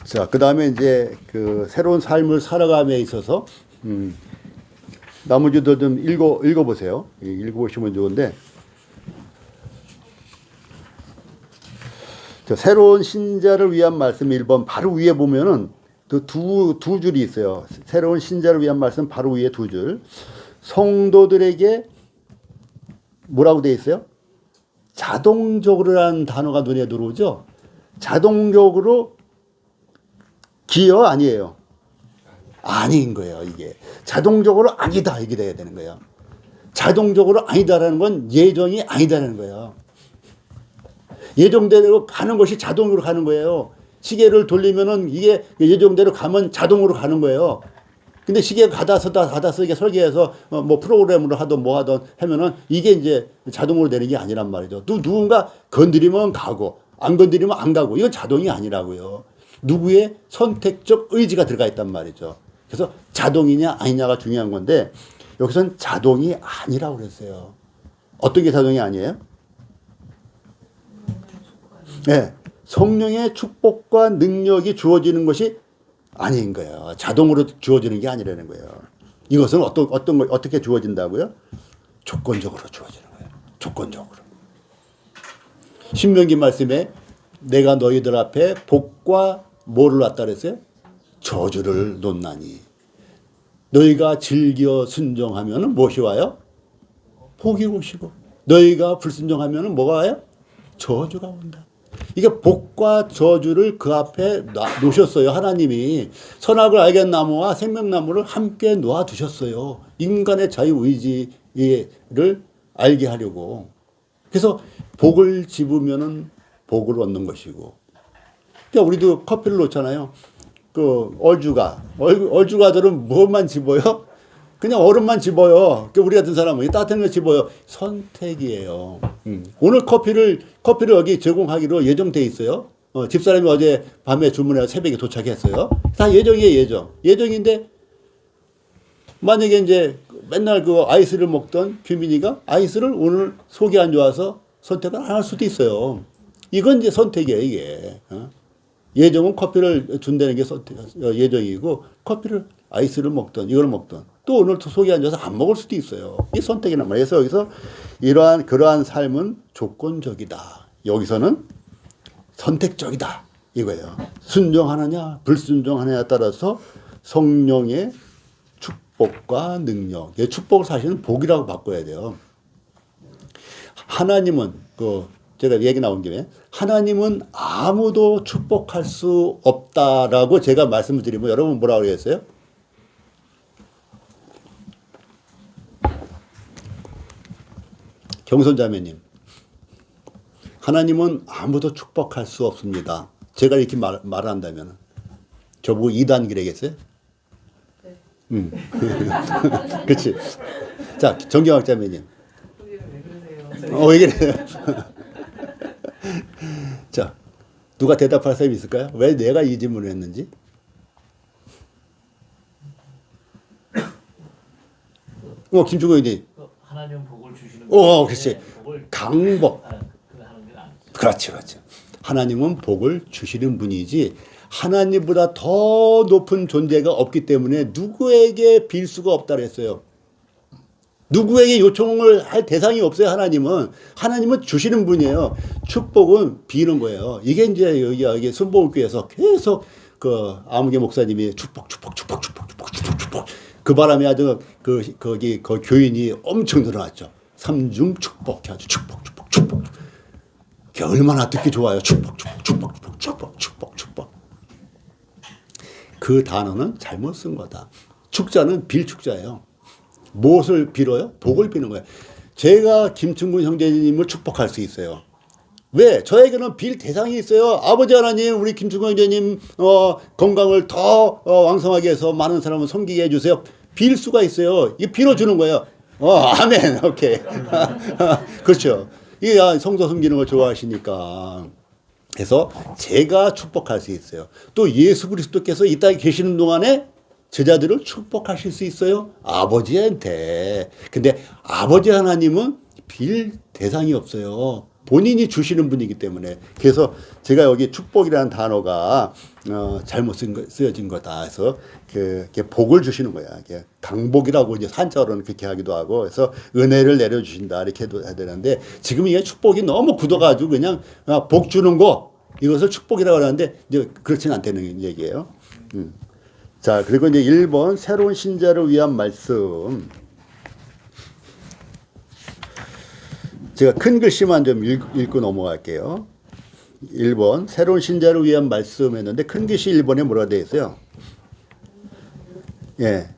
Speaker 1: 자, 그 다음에 이제 그 새로운 삶을 살아감에 있어서, 나머지도 좀 읽어보세요. 읽어보시면 좋은데, 새로운 신자를 위한 말씀 1번 바로 위에 보면은 그 두 줄이 있어요. 새로운 신자를 위한 말씀 바로 위에 두 줄. 성도들에게 뭐라고 되어 있어요? 자동적으로라는 단어가 눈에 들어오죠. 자동적으로 기여 아니에요. 아닌 거예요. 이게 자동적으로 아니다 이게 돼야 되는 거예요. 자동적으로 아니다라는 건 예정이 아니다라는 거예요. 예정대로 가는 것이 자동으로 가는 거예요. 시계를 돌리면은 이게 예정대로 가면 자동으로 가는 거예요. 근데 시계가 가다서 이게 설계해서 뭐 프로그램으로 하든 뭐 하든 하면은 이게 이제 자동으로 되는 게 아니란 말이죠. 누군가 건드리면 가고 안 건드리면 안 가고 이건 자동이 아니라고요. 누구의 선택적 의지가 들어가 있단 말이죠. 그래서 자동이냐 아니냐가 중요한 건데 여기서는 자동이 아니라고 그랬어요. 어떤 게 자동이 아니에요? 네. 성령의 축복과 능력이 주어지는 것이 아닌 거예요. 자동으로 주어지는 게 아니라는 거예요. 이것은 어떻게 주어진다고요? 조건적으로 주어지는 거예요. 조건적으로. 신명기 말씀에 내가 너희들 앞에 복과 뭐를 놨다 그랬어요? 저주를 놓나니. 너희가 즐겨 순종하면 무엇이 와요? 복이 오시고. 너희가 불순종하면 뭐가 와요? 저주가 온다. 이게 복과 저주를 그 앞에 놓으셨어요. 하나님이 선악을 알게 나무와 생명나무를 함께 놓아두셨어요. 인간의 자유의지를 알게 하려고. 그래서 복을 집으면은 복을 얻는 것이고. 그러니까 우리도 커피를 놓잖아요. 그 얼주가들은 무엇만 집어요? 그냥 얼음만 집어요. 우리 같은 사람은 따뜻한 거 집어요. 선택이에요. 오늘 커피를 여기 제공하기로 예정돼 있어요. 집사람이 어제 밤에 주문해서 새벽에 도착했어요. 다 예정이에요, 예정. 예정인데 만약에 이제 맨날 그 아이스를 먹던 규민이가 아이스를 오늘 속이 안 좋아서 선택을 안 할 수도 있어요. 이건 이제 선택이에요, 이게. 예정은 커피를 준다는 게 예정이고 커피를 아이스를 먹던 이걸 먹던 또 오늘 속이 안 좋아서 안 먹을 수도 있어요. 이 선택이란 말이에요. 그래서 여기서 그러한 삶은 조건적이다. 여기서는 선택적이다. 이거예요. 순종하느냐 불순종하느냐에 따라서 성령의 축복과 능력. 축복을 사실은 복이라고 바꿔야 돼요. 하나님은 제가 얘기 나온 김에 하나님은 아무도 축복할 수 없다라고 제가 말씀을 드리면 여러분 뭐라고 그랬어요? 경선자매님, 하나님은 아무도 축복할 수 없습니다. 제가 이렇게 말한다면 저보고 이단 기래겠어요? 네. 그렇지. 자, 정경학자매님. 왜 그래요? 자, 누가 대답할 사람이 있을까요? 왜 내가 이 질문을 했는지? 김주고 이제
Speaker 2: 하나님 복을 주시는
Speaker 1: 그렇지. 강복. 그렇지. 하나님은 복을 주시는 분이지 하나님보다 더 높은 존재가 없기 때문에 누구에게 빌 수가 없다 그랬어요. 누구에게 요청을 할 대상이 없어요. 하나님은 주시는 분이에요. 축복은 비는 거예요. 이게 이제 여기 순복음교회에서 계속 그 아무개 목사님이 축복. 그 바람에 아주 거기 교인이 엄청 늘어났죠. 삼중 축복 아주 축복. 그게 얼마나 듣기 좋아요. 축복. 그 단어는 잘못 쓴 거다. 축자는 빌 축자예요. 무엇을 빌어요? 복을 비는 거예요. 제가 김충근 형제님을 축복할 수 있어요. 왜? 저에게는 빌 대상이 있어요. 아버지 하나님, 우리 김충근 형제님 건강을 더 왕성하게 해서 많은 사람을 섬기게 해주세요. 빌 수가 있어요. 이게 빌어주는 거예요. 아멘. 오케이. 그렇죠. 이게 성도 섬기는 걸 좋아하시니까. 그래서 제가 축복할 수 있어요. 또 예수 그리스도께서 이 땅에 계시는 동안에 제자들을 축복하실 수 있어요. 아버지한테. 근데 아버지 하나님은 빌 대상이 없어요. 본인이 주시는 분이기 때문에. 그래서 제가 여기 축복이라는 단어가 잘못 쓰여진 거다. 그래서 복을 주시는 거야. 강복이라고 이제 한자어로는 그렇게 하기도 하고. 그래서 은혜를 내려주신다. 이렇게 해야 되는데 지금 이게 축복이 너무 굳어가지고 그냥 복 주는 거 이것을 축복이라고 하는데 이제 그렇지는 않다는 얘기예요. 자, 그리고 이제 1번 새로운 신자를 위한 말씀. 제가 큰 글씨만 좀 읽고 넘어갈게요. 1번 새로운 신자를 위한 말씀 했는데 큰 글씨 1번에 뭐라고 되어 있어요? 예,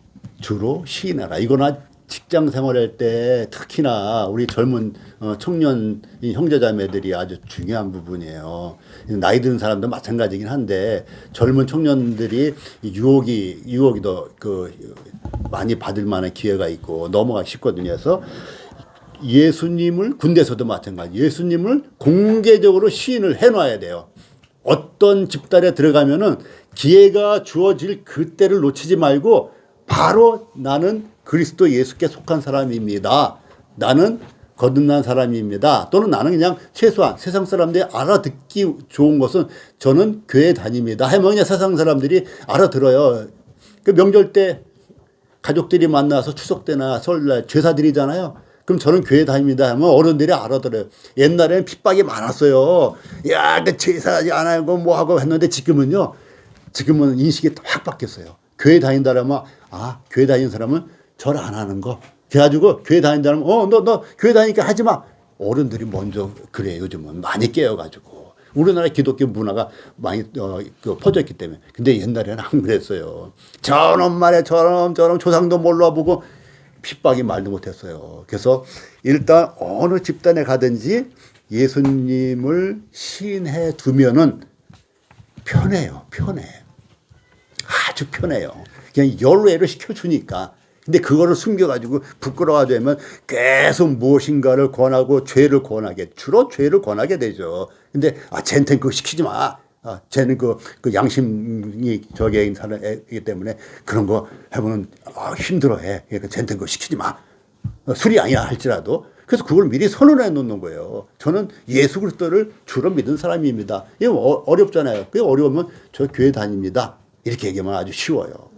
Speaker 1: 주로 시인하라. 이거나 직장 생활할 때 특히나 우리 젊은 청년 형제자매들이 아주 중요한 부분이에요. 나이 드는 사람도 마찬가지긴 한데 젊은 청년들이 유혹이 더 많이 받을 만한 기회가 있고 넘어가기 쉽거든요. 그래서 예수님을 군대에서도 마찬가지. 예수님을 공개적으로 시인을 해놔야 돼요. 어떤 집단에 들어가면은 기회가 주어질 그때를 놓치지 말고 바로 나는 그리스도 예수께 속한 사람입니다. 나는 거듭난 사람입니다. 또는 나는 그냥 최소한 세상 사람들이 알아듣기 좋은 것은 저는 교회 다닙니다. 하면 그냥 세상 사람들이 알아들어요. 그 명절 때 가족들이 만나서 추석 때나 설날 제사 드리잖아요. 그럼 저는 교회 다닙니다 하면 어른들이 알아들어요. 옛날에는 핍박이 많았어요. 야, 그 제사 안 하고 뭐 하고 했는데 지금은 인식이 확 바뀌었어요. 교회 다닌다라면 교회 다니는 사람은 절 안 하는 거. 그래가지고 교회 다닌다면 너 교회 다니니까 하지 마. 어른들이 먼저 그래. 요즘은 많이 깨어가지고. 우리나라 기독교 문화가 많이 퍼졌기 때문에. 근데 옛날에는 안 그랬어요. 저놈 말에 저놈 조상도 몰라보고 핍박이 말도 못했어요. 그래서 일단 어느 집단에 가든지 예수님을 시인해 두면은 편해요. 편해. 아주 편해요. 그냥 연애를 시켜주니까. 근데 그거를 숨겨가지고 부끄러워하게 되면 계속 무엇인가를 권하고 죄를 권하게, 주로 죄를 권하게 되죠. 근데 쟤한테는 그거 시키지 마. 쟤는 그 양심이 저기에 있는 사람이기 때문에 그런 거 해보면 힘들어해. 그러니까 쟤한테는 그거 시키지 마. 술이 아니야 할지라도. 그래서 그걸 미리 선언해 놓는 거예요. 저는 예수 그리스도를 주로 믿은 사람입니다. 이거 어렵잖아요. 그게 어려우면 저 교회 다닙니다. 이렇게 얘기하면 아주 쉬워요.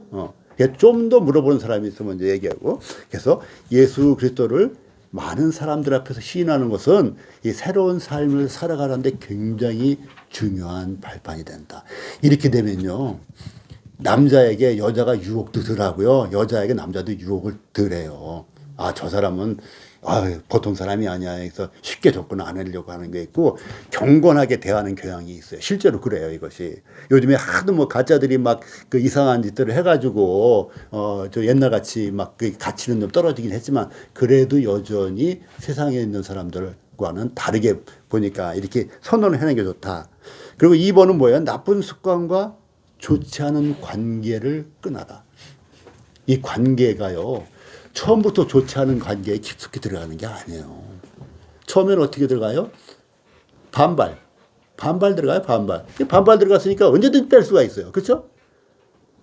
Speaker 1: 좀 더 물어보는 사람이 있으면 이제 얘기하고. 그래서 예수 그리스도를 많은 사람들 앞에서 시인하는 것은 이 새로운 삶을 살아가는데 굉장히 중요한 발판이 된다. 이렇게 되면요. 남자에게 여자가 유혹도 덜하고요. 여자에게 남자도 유혹을 덜 해요. 저 사람은 보통 사람이 아니야. 그래서 쉽게 접근 안 하려고 하는 게 있고 경건하게 대하는 경향이 있어요. 실제로 그래요, 이것이. 요즘에 하도 뭐 가짜들이 막 그 이상한 짓들을 해가지고 저 옛날같이 막 그 가치는 좀 떨어지긴 했지만 그래도 여전히 세상에 있는 사람들과는 다르게 보니까 이렇게 선언을 해내는 게 좋다. 그리고 2번은 뭐예요? 나쁜 습관과 좋지 않은 관계를 끊어라. 이 관계가요. 처음부터 좋지 않은 관계에 깊숙이 들어가는 게 아니에요. 처음에는 어떻게 들어가요? 반발 들어가요. 반발 들어갔으니까 언제든 뺄 수가 있어요. 그렇죠?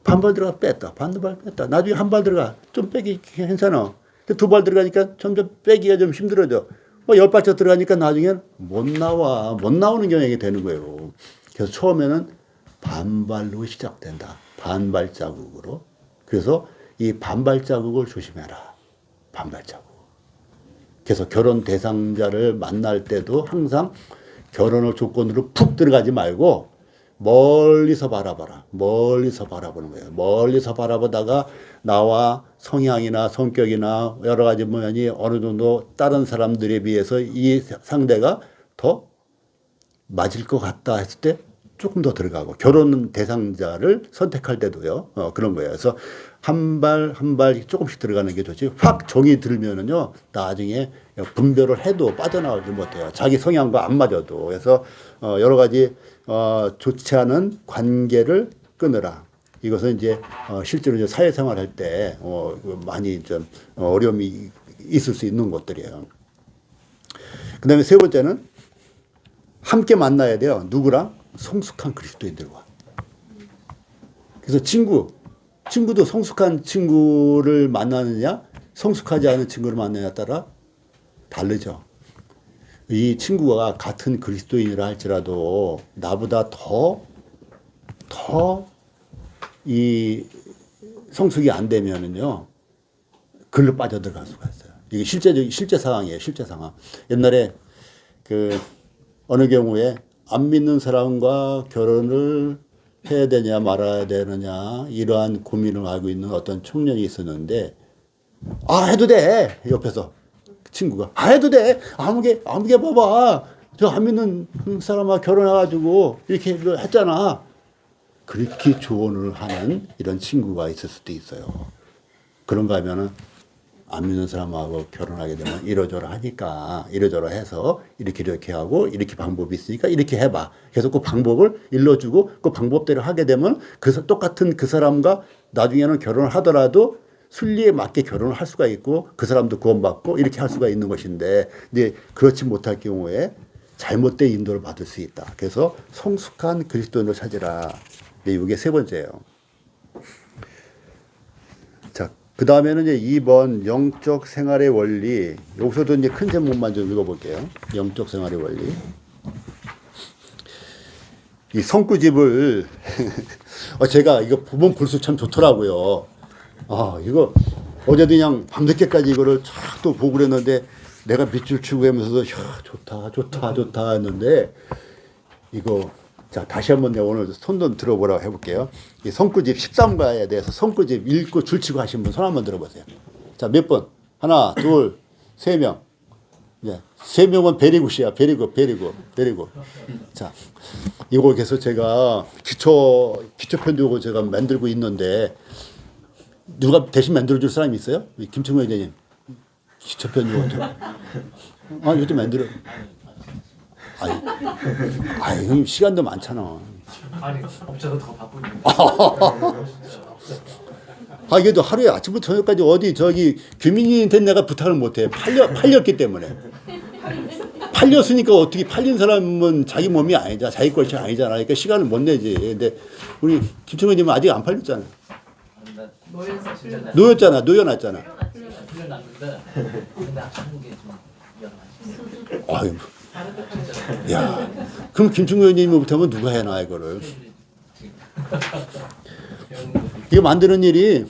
Speaker 1: 반발 들어가 뺐다. 반발 뺐다. 나중에 한 발 들어가. 좀 빼기 괜찮아. 2발 들어가니까 점점 빼기가 좀 힘들어져. 10발째 들어가니까 나중엔 못 나오는 경향이 되는 거예요. 그래서 처음에는 반발로 시작된다. 반발 자국으로. 그래서 이 반발 자국을 조심해라. 반발 자국. 그래서 결혼 대상자를 만날 때도 항상 결혼을 조건으로 푹 들어가지 말고 멀리서 바라봐라. 멀리서 바라보는 거예요. 멀리서 바라보다가 나와 성향이나 성격이나 여러 가지 면이 어느 정도 다른 사람들에 비해서 이 상대가 더 맞을 것 같다 했을 때 조금 더 들어가고 결혼 대상자를 선택할 때도요. 그런 거예요. 그래서 한 발 한 발 조금씩 들어가는 게 좋지. 확 정이 들면은요. 나중에 분별을 해도 빠져나오지 못해요. 자기 성향과 안 맞아도. 그래서 여러 가지 좋지 않은 관계를 끊으라. 이것은 이제 실제로 이제 사회생활 할 때 많이 좀 어려움이 있을 수 있는 것들이에요. 그다음에 세 번째는 함께 만나야 돼요. 누구랑? 성숙한 그리스도인들과. 그래서 친구도 성숙한 친구를 만나느냐, 성숙하지 않은 친구를 만나느냐에 따라 다르죠. 이 친구가 같은 그리스도인이라 할지라도 나보다 더 이 성숙이 안 되면은요, 글로 빠져들어갈 수가 있어요. 이게 실제 상황이에요. 실제 상황. 옛날에 어느 경우에 안 믿는 사람과 결혼을 해야 되냐 말아야 되느냐 이러한 고민을 하고 있는 어떤 청년이 있었는데 해도 돼. 옆에서 친구가 해도 돼. 아무게 봐봐. 저 안 믿는 사람과 결혼해가지고 이렇게 했잖아. 그렇게 조언을 하는 이런 친구가 있을 수도 있어요. 그런가 하면은 안 믿는 사람하고 결혼하게 되면 이러저러 하니까 이러저러 해서 이렇게 하고 이렇게 방법이 있으니까 이렇게 해봐. 그래서 그 방법을 일러주고 그 방법대로 하게 되면 똑같은 그 사람과 나중에는 결혼을 하더라도 순리에 맞게 결혼을 할 수가 있고 그 사람도 구원받고 이렇게 할 수가 있는 것인데 근데 그렇지 못할 경우에 잘못된 인도를 받을 수 있다. 그래서 성숙한 그리스도인을 찾으라. 이게 세 번째예요. 자, 그 다음에는 이제 2번 영적 생활의 원리. 여기서도 이제 큰 제목만 좀 읽어볼게요. 영적 생활의 원리. 이 성구집을 제가 이거 보면 볼수록 참 좋더라고요. 이거 어제도 그냥 밤늦게까지 이거를 쫙 또 보고 그랬는데 내가 밑줄 치고 하면서도 좋다 했는데 이거 자 다시 한번 내가 오늘 손 좀 들어보라고 해볼게요. 이 성구집 13가에 대해서 성구집 읽고 줄치고 하신 분 손 한번 들어보세요. 자, 몇 분? 하나, 둘, 세 명. 네, 세 명은 베리굿이야. 베리굿. 자, 이거 계속 제가 기초 편두고 제가 만들고 있는데 누가 대신 만들어줄 사람이 있어요? 김충호 회장님. 기초 편두고 좀. 요즘 만들어. 형님 시간도 많잖아.
Speaker 2: 아니, 업체가 더 바쁘니까.
Speaker 1: 이게도 하루에 아침부터 저녁까지 어디 규민이한테 내가 부탁을 못해. 팔렸기 때문에. 팔렸으니까 어떻게 팔린 사람은 자기 몸이 아니잖아. 자기 것이 아니잖아. 그러니까 시간을 못 내지. 근데 우리 김충호님은 아직 안 팔렸잖아. 놓였잖아. 놓여놨잖아.
Speaker 2: 풀려났는데 근데 한국에 좀 위험하지.
Speaker 1: 아유. 야, 그럼 김충호 의원님이 못하면 누가 해놔 이거를? 이거 만드는 일이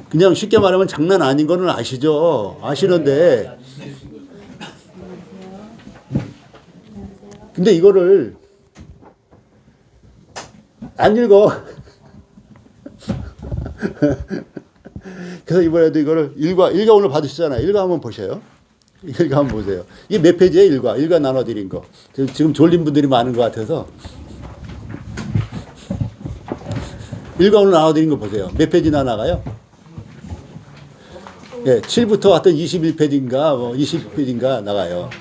Speaker 1: 그냥 쉽게 말하면 장난 아닌 거는 아시죠? 아시는데 근데 이거를 안 읽어. 그래서 이번에도 이거를 일과 오늘 받으시잖아요. 일과 한번 보세요. 일과 한번 보세요. 이게 몇 페이지예요? 일과 나눠드린 거. 지금 졸린 분들이 많은 것 같아서 일과 오늘 나눠드린 거 보세요. 몇 페이지나 나가요? 예, 7부터 하여튼 21페이지인가 20페이지인가 나가요.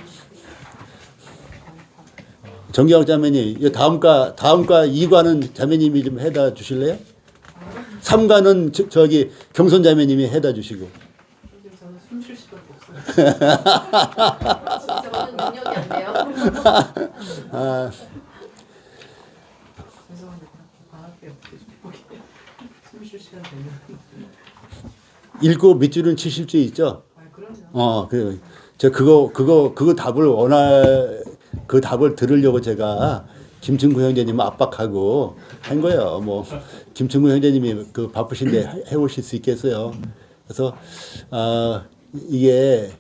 Speaker 1: 정기학 자매님, 다음과 2과는 자매님이 좀 해다 주실래요? 3과는 저기 경선 자매님이 해다 주시고.
Speaker 3: 저는 숨 쉴 시간도 없어요. 저는 능력이 안 돼요. 죄송한데 방학에 숨 쉴 시간 되면.
Speaker 1: 읽고 밑줄은 치실 수 있죠?
Speaker 3: 그럼요.
Speaker 1: 그래요. 그거 그 답을 들으려고 제가 김충구 형제님 압박하고 한 거예요. 뭐 김충구 형제님이 그 바쁘신데 해오실 수 있겠어요. 그래서 이게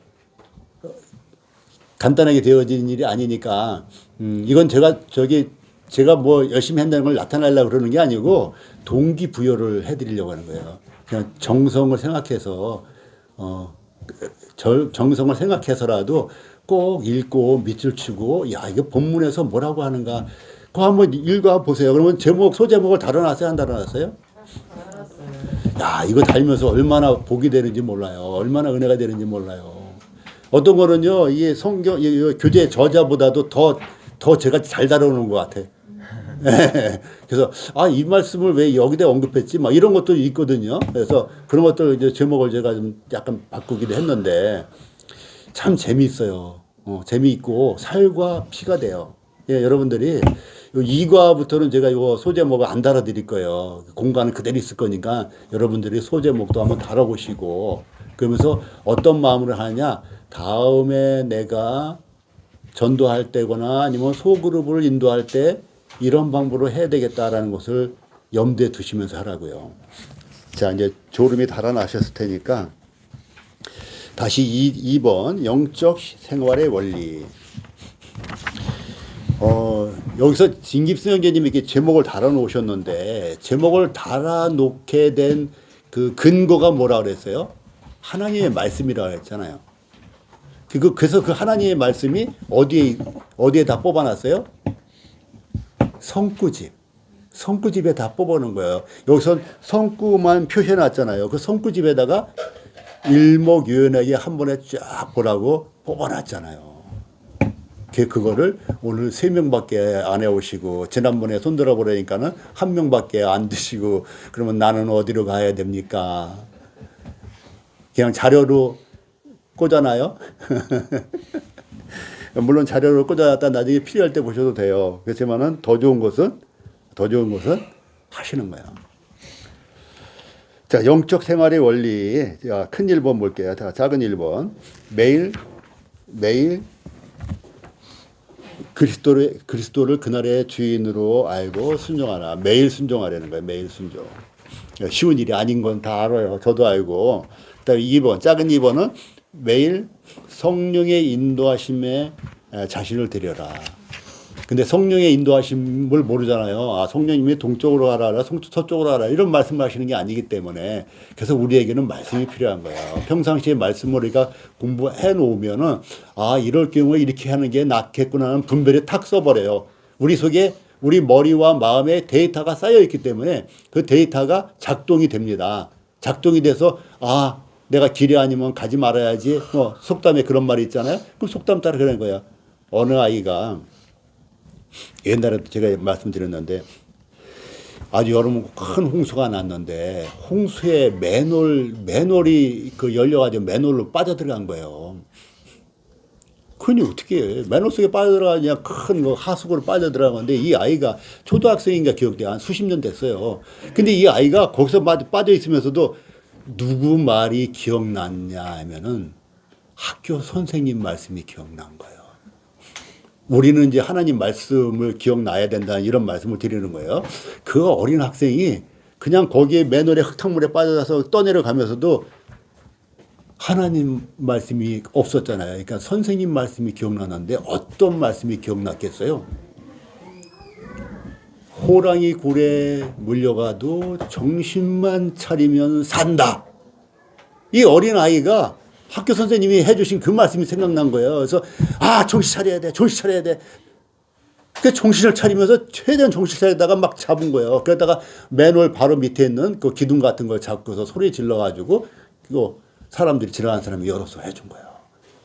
Speaker 1: 간단하게 되어진 일이 아니니까 이건 제가 뭐 열심히 한다는 걸 나타내려고 그러는 게 아니고 동기부여를 해드리려고 하는 거예요. 그냥 정성을 생각해서 정성을 생각해서라도 꼭 읽고 밑줄 치고 이게 본문에서 뭐라고 하는가 그거 한번 읽어 보세요. 그러면 소제목을 달아놨어요? 안 달아놨어요? 이거 달면서 얼마나 복이 되는지 몰라요. 얼마나 은혜가 되는지 몰라요. 어떤 거는요, 이게 성경, 교재 저자보다도 더 제가 잘 다루는 것 같아. 그래서, 이 말씀을 왜 여기다 언급했지? 막 이런 것도 있거든요. 그래서 그런 것들 이제 제목을 제가 좀 약간 바꾸기도 했는데, 참 재미있어요. 재미있고 살과 피가 돼요. 여러분들이 2과부터는 제가 이거 소제목을 안 달아드릴 거예요. 공간은 그대로 있을 거니까 여러분들이 소제목도 한번 달아보시고 그러면서 어떤 마음으로 하냐 다음에 내가 전도할 때거나 아니면 소그룹을 인도할 때 이런 방법으로 해야 되겠다라는 것을 염두에 두시면서 하라고요. 자, 이제 졸음이 달아나셨을 테니까 다시 2번 영적 생활의 원리. 여기서 진깁승 형제님이 이렇게 제목을 달아놓으셨는데 제목을 달아놓게 된 그 근거가 뭐라 그랬어요? 하나님의 말씀이라고 했잖아요. 그래서 그 하나님의 말씀이 어디에 다 뽑아놨어요? 성구집에 다 뽑아놓은 거예요. 여기선 성구만 표시해놨잖아요. 그 성구집에다가 일목요연하게 한 번에 쫙 보라고 뽑아놨잖아요. 그거를 오늘 3명밖에 안 해오시고 지난번에 손들어 보라니까는 1명밖에 안 드시고 그러면 나는 어디로 가야 됩니까? 그냥 자료로 꽂아놔요. 물론 자료로 꽂아놨다 나중에 필요할 때 보셔도 돼요. 그렇지만은 더 좋은 것은 하시는 거예요. 자, 영적 생활의 원리. 자, 큰 1번 볼게요. 자, 작은 1번. 매일 그리스도를 그날의 주인으로 알고 순종하라. 매일 순종하라는 거예요. 매일 순종. 쉬운 일이 아닌 건 다 알아요. 저도 알고. 그다음에 2번, 작은 2번은 매일 성령의 인도하심에 자신을 드려라. 근데 성령의 인도하심을 모르잖아요. 아, 성령님이 동쪽으로 하라, 서쪽으로 하라 이런 말씀을 하시는 게 아니기 때문에 그래서 우리에게는 말씀이 필요한 거예요. 평상시에 말씀을 우리가 공부해 놓으면은 아, 이럴 경우에 이렇게 하는 게 낫겠구나 하는 분별이 탁 써버려요. 우리 속에 우리 머리와 마음에 데이터가 쌓여 있기 때문에 그 데이터가 작동이 됩니다. 작동이 돼서 아, 내가 길이 아니면 가지 말아야지. 속담에 그런 말이 있잖아요. 그럼 속담 따라 그런 거야. 어느 아이가 옛날에도 제가 말씀드렸는데 아주 여름 큰 홍수가 났는데 홍수에 맨홀이 그 열려가지고 맨홀로 빠져들어간 거예요. 그니 어떻게 해. 맨홀 속에 빠져들어가냐 큰 그 하수구로 빠져들어가는데 이 아이가 초등학생인가 기억돼. 한 수십 년 됐어요. 근데 이 아이가 거기서 빠져 있으면서도 누구 말이 기억났냐 하면은 학교 선생님 말씀이 기억난 거예요. 우리는 이제 하나님 말씀을 기억나야 된다 이런 말씀을 드리는 거예요. 그 어린 학생이 그냥 거기에 맨홀에 흙탕물에 빠져서 떠내려가면서도 하나님 말씀이 없었잖아요. 그러니까 선생님 말씀이 기억나는데 어떤 말씀이 기억났겠어요? 호랑이 굴에 물려가도 정신만 차리면 산다. 이 어린 아이가 학교 선생님이 해주신 그 말씀이 생각난 거예요. 그래서 아, 정신 차려야 돼. 정신 차려야 돼. 그 정신을 차리면서 최대한 정신 차리다가 막 잡은 거예요. 그러다가 맨홀 바로 밑에 있는 그 기둥 같은 걸 잡고서 소리 질러가지고 그거 사람들이 지나가는 사람이 열어서 해준 거예요.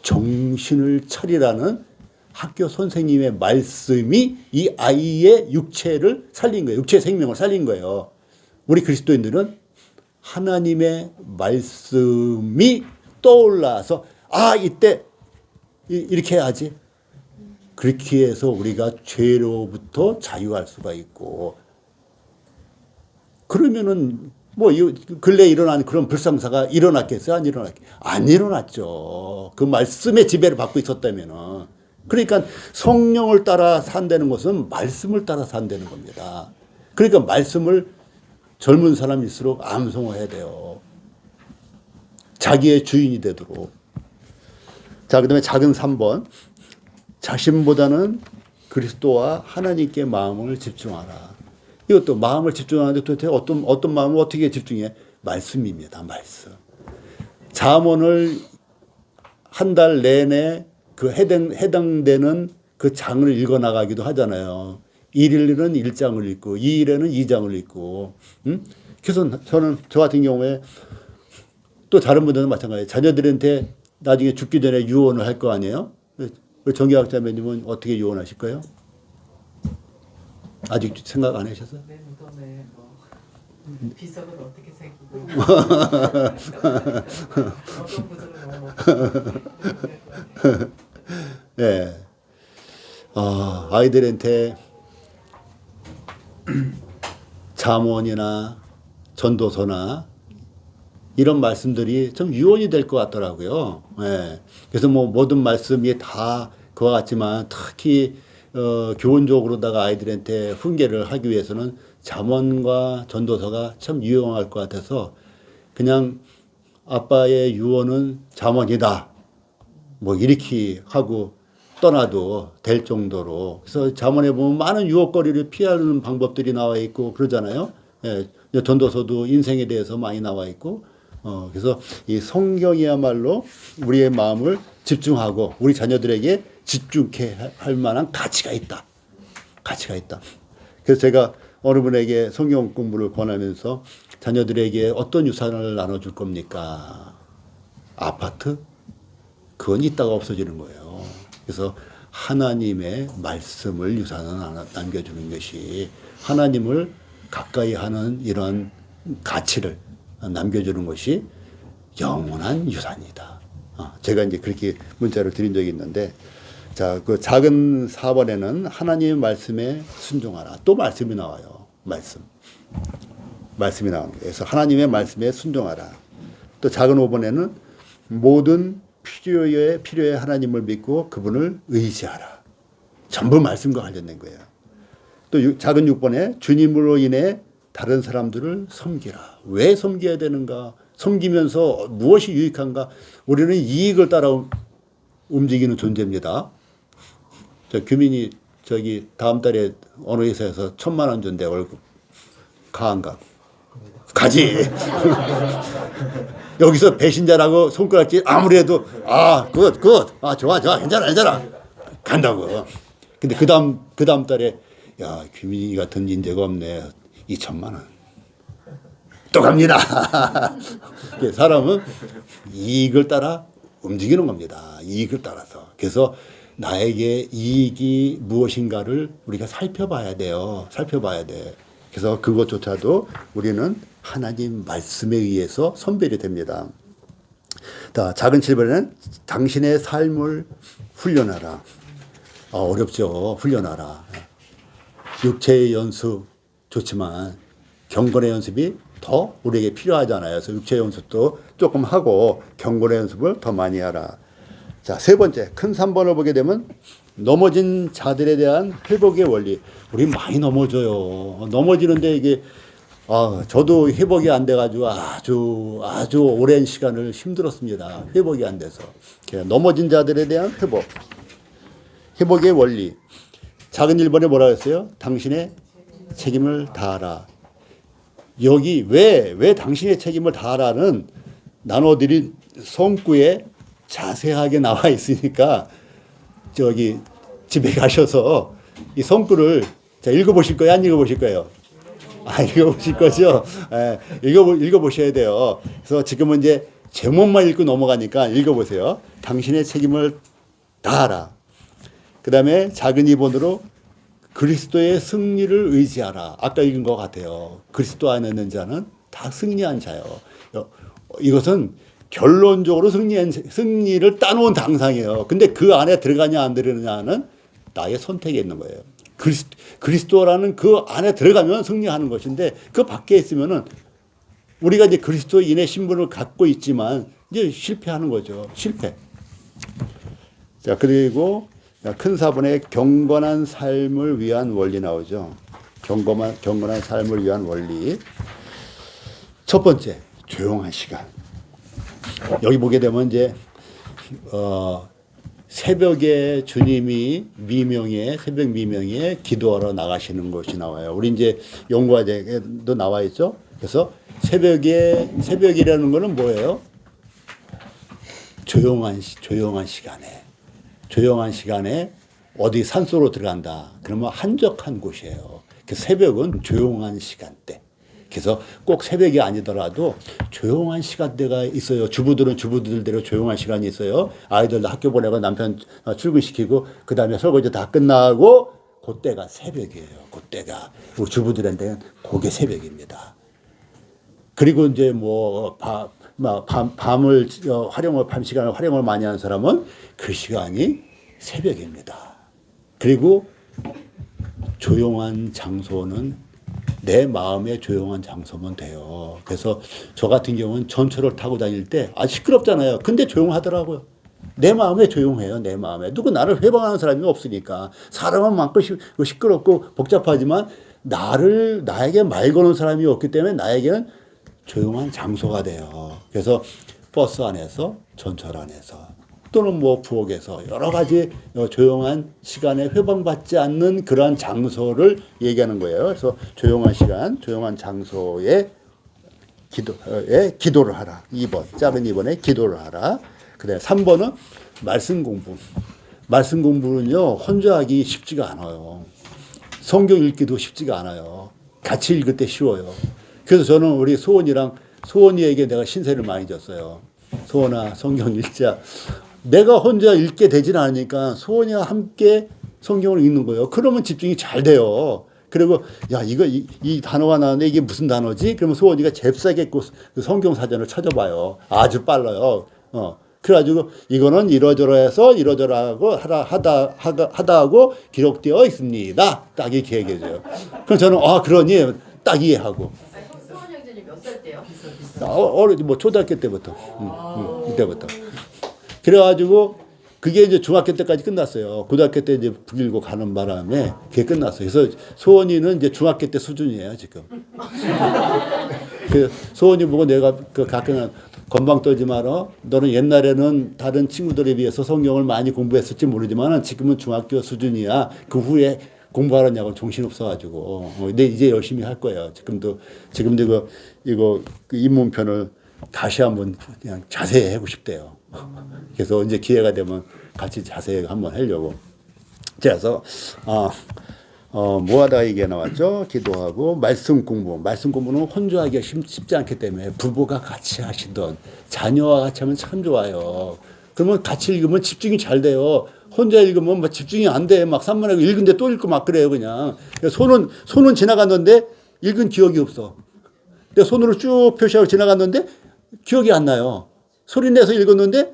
Speaker 1: 정신을 차리라는 학교 선생님의 말씀이 이 아이의 육체를 살린 거예요. 육체의 생명을 살린 거예요. 우리 그리스도인들은 하나님의 말씀이 떠올라서 아, 이때 이렇게 해야지. 그렇게 해서 우리가 죄로부터 자유할 수가 있고 그러면은 뭐 근래 일어난 그런 불상사가 일어났겠어요? 안 일어났겠어요? 안 일어났죠. 그 말씀의 지배를 받고 있었다면은. 그러니까 성령을 따라 산다는 것은 말씀을 따라 산다는 겁니다. 그러니까 말씀을 젊은 사람일수록 암송해야 돼요. 자기의 주인이 되도록. 자, 그 다음에 작은 3번. 자신보다는 그리스도와 하나님께 마음을 집중하라. 이것도 마음을 집중하는데 도대체 어떤 마음을 어떻게 집중해? 말씀입니다. 말씀. 잠언을 한 달 내내 그 해당되는 그 장을 읽어 나가기도 하잖아요. 1일에는 1장을 읽고 2일에는 2장을 읽고. 그래서 저 같은 경우에 또 다른 분들은 마찬가지예요. 자녀들한테 나중에 죽기 전에 유언을 할 거 아니에요? 정의학 자매님은 어떻게 유언하실 거예요? 아직 생각 안 하셨어요?
Speaker 3: 내 무덤에 뭐 비석을 어떻게 새기고 어떤 구절을 넣어놓고
Speaker 1: 네. 아이들한테 잠언이나 전도서나 이런 말씀들이 좀 유언이 될 것 같더라고요. 네. 그래서 뭐 모든 말씀이 다 그와 같지만 특히 교훈적으로다가 아이들한테 훈계를 하기 위해서는 잠언과 전도서가 참 유용할 것 같아서 그냥 아빠의 유언은 잠언이다. 뭐 이렇게 하고 떠나도 될 정도로. 그래서 잠언에 보면 많은 유혹거리를 피하는 방법들이 나와 있고 그러잖아요. 예, 전도서도 인생에 대해서 많이 나와 있고. 그래서 이 성경이야말로 우리의 마음을 집중하고 우리 자녀들에게 집중케 할 만한 가치가 있다. 가치가 있다. 그래서 제가 어느 분에게 성경 공부를 권하면서 자녀들에게 어떤 유산을 나눠줄 겁니까? 아파트 그건 있다가 없어지는 거예요. 그래서 하나님의 말씀을 유산을 남겨주는 것이 하나님을 가까이 하는 이런 가치를 남겨주는 것이 영원한 유산이다. 제가 이제 그렇게 문자를 드린 적이 있는데, 자, 그 작은 4번에는 하나님의 말씀에 순종하라. 또 말씀이 나와요. 말씀이 나옵니다. 그래서 하나님의 말씀에 순종하라. 또 작은 5번에는 모든 필요에 하나님을 믿고 그분을 의지하라. 전부 말씀과 관련된 거예요. 또 작은 6번에 주님으로 인해 다른 사람들을 섬기라. 왜 섬겨야 되는가? 섬기면서 무엇이 유익한가? 우리는 이익을 따라 움직이는 존재입니다. 저 규민이 저기 다음 달에 어느 회사에서 1,000만 원 준대 월급. 가 안 가? 가지. 여기서 배신자라고 손가락질 아무래도 굿. 좋아. 괜찮아. 간다고. 근데 그 다음 달에 야, 규민이 같은 인재가 없네. 2,000만 원. 또 갑니다. 사람은 이익을 따라 움직이는 겁니다. 이익을 따라서. 그래서 나에게 이익이 무엇인가를 우리가 살펴봐야 돼요. 그래서 그것조차도 우리는 하나님 말씀에 의해서 선별이 됩니다. 자, 작은 7번에는 당신의 삶을 훈련하라. 어렵죠. 훈련하라. 육체의 연습 좋지만 경건의 연습이 더 우리에게 필요하잖아요. 그래서 육체의 연습도 조금 하고 경건의 연습을 더 많이 하라. 자, 세 번째 큰 3번을 보게 되면 넘어진 자들에 대한 회복의 원리. 우리 많이 넘어져요. 넘어지는데 이게 저도 회복이 안 돼가지고 아주 오랜 시간을 힘들었습니다. 회복이 안 돼서. 넘어진 자들에 대한 회복의 원리. 작은 1번에 뭐라고 했어요? 당신의 책임을 다하라. 여기 왜 당신의 책임을 다하라는 나눠드린 성구에 자세하게 나와 있으니까 저기 집에 가셔서 이 성구를 자, 읽어보실 거예요? 안 읽어보실 거예요? 읽어보실 거죠? 읽어보셔야 돼요. 그래서 지금은 이제 제목만 읽고 넘어가니까 읽어보세요. 당신의 책임을 다하라. 그 다음에 작은 2번으로 그리스도의 승리를 의지하라. 아까 읽은 것 같아요. 그리스도 안에 있는 자는 다 승리한 자요. 이것은 결론적으로 승리를 따놓은 당상이에요. 근데 그 안에 들어가냐 안 들어가냐는 나의 선택에 있는 거예요. 그리스도라는 그 안에 들어가면 승리하는 것인데 그 밖에 있으면은 우리가 이제 그리스도인의 신분을 갖고 있지만 이제 실패하는 거죠. 실패. 자, 그리고 큰 4번에 경건한 삶을 위한 원리 나오죠. 경건한 삶을 위한 원리. 첫 번째, 조용한 시간. 여기 보게 되면 이제 새벽에 주님이 새벽 미명에 기도하러 나가시는 것이 나와요. 우리 이제 연구화에도 나와 있죠. 그래서 새벽이라는 거는 뭐예요? 조용한 시간에 어디 산속으로 들어간다. 그러면 한적한 곳이에요. 그 새벽은 조용한 시간대. 그래서 꼭 새벽이 아니더라도 조용한 시간대가 있어요. 주부들은 주부들대로 조용한 시간이 있어요. 아이들 학교 보내고 남편 출근시키고 그 다음에 설거지 다 끝나고 그때가 새벽이에요. 그때가 우리 주부들한테는 그게 새벽입니다. 그리고 이제 밤을 밤 시간을 활용을 많이 하는 사람은 그 시간이 새벽입니다. 그리고 조용한 장소는 내 마음의 조용한 장소면 돼요. 그래서 저 같은 경우는 전철을 타고 다닐 때 시끄럽잖아요. 근데 조용하더라고요. 내 마음에 조용해요. 내 마음에. 누구 나를 회방하는 사람이 없으니까. 사람은 많고 시끄럽고 복잡하지만 나에게 말 거는 사람이 없기 때문에 나에게는 조용한 장소가 돼요. 그래서 버스 안에서 전철 안에서 또는 부엌에서 여러 가지 조용한 시간에 회방받지 않는 그러한 장소를 얘기하는 거예요. 그래서 조용한 시간, 조용한 장소에 기도를 하라. 2번, 작은 2번에 기도를 하라. 그다음에 3번은 말씀 공부. 말씀 공부는요, 혼자 하기 쉽지가 않아요. 성경 읽기도 쉽지가 않아요. 같이 읽을 때 쉬워요. 그래서 저는 우리 소원이에게 내가 신세를 많이 졌어요. 소원아 성경 읽자. 내가 혼자 읽게 되진 않으니까 소원이와 함께 성경을 읽는 거예요. 그러면 집중이 잘 돼요. 그리고 야 이거 이 단어가 나왔는데 이게 무슨 단어지? 그러면 소원이가 잽싸게 그 성경 사전을 찾아봐요. 아주 빨라요. 그래가지고 이거는 이러저러해서 이러저러하고 하다 하고 기록되어 있습니다. 딱 이렇게 얘기해줘요. 그럼 저는 그러니 딱 이해하고.
Speaker 3: 소원 형제님 몇 살 때요?
Speaker 1: 뭐 초등학교 때부터 이때부터. 그래가지고 그게 이제 중학교 때까지 끝났어요. 고등학교 때 이제 북일고 가는 바람에 그게 끝났어요. 그래서 소원이는 이제 중학교 때 수준이에요 지금. 그 소원이 보고 내가 그 가끔은 건방 떨지 마라. 너는 옛날에는 다른 친구들에 비해서 성경을 많이 공부했을지 모르지만 지금은 중학교 수준이야. 그 후에 공부하느냐고 정신 없어가지고. 근데 이제 열심히 할 거예요. 지금도 이거 그 입문편을 다시 한번 그냥 자세히 하고 싶대요. 그래서 이제 기회가 되면 같이 자세히 한번 하려고. 그래서 뭐 하다가 이게 나왔죠? 기도하고 말씀 공부. 말씀 공부는 혼자 하기가 쉽지 않기 때문에 부부가 같이 하시던 자녀와 같이 하면 참 좋아요. 그러면 같이 읽으면 집중이 잘 돼요. 혼자 읽으면 막 집중이 안 돼. 막 산만하고 읽은데 또 읽고 막 그래요, 그냥. 손은 지나갔는데 읽은 기억이 없어. 내 손으로 쭉 표시하고 지나갔는데 기억이 안 나요. 소리 내서 읽었는데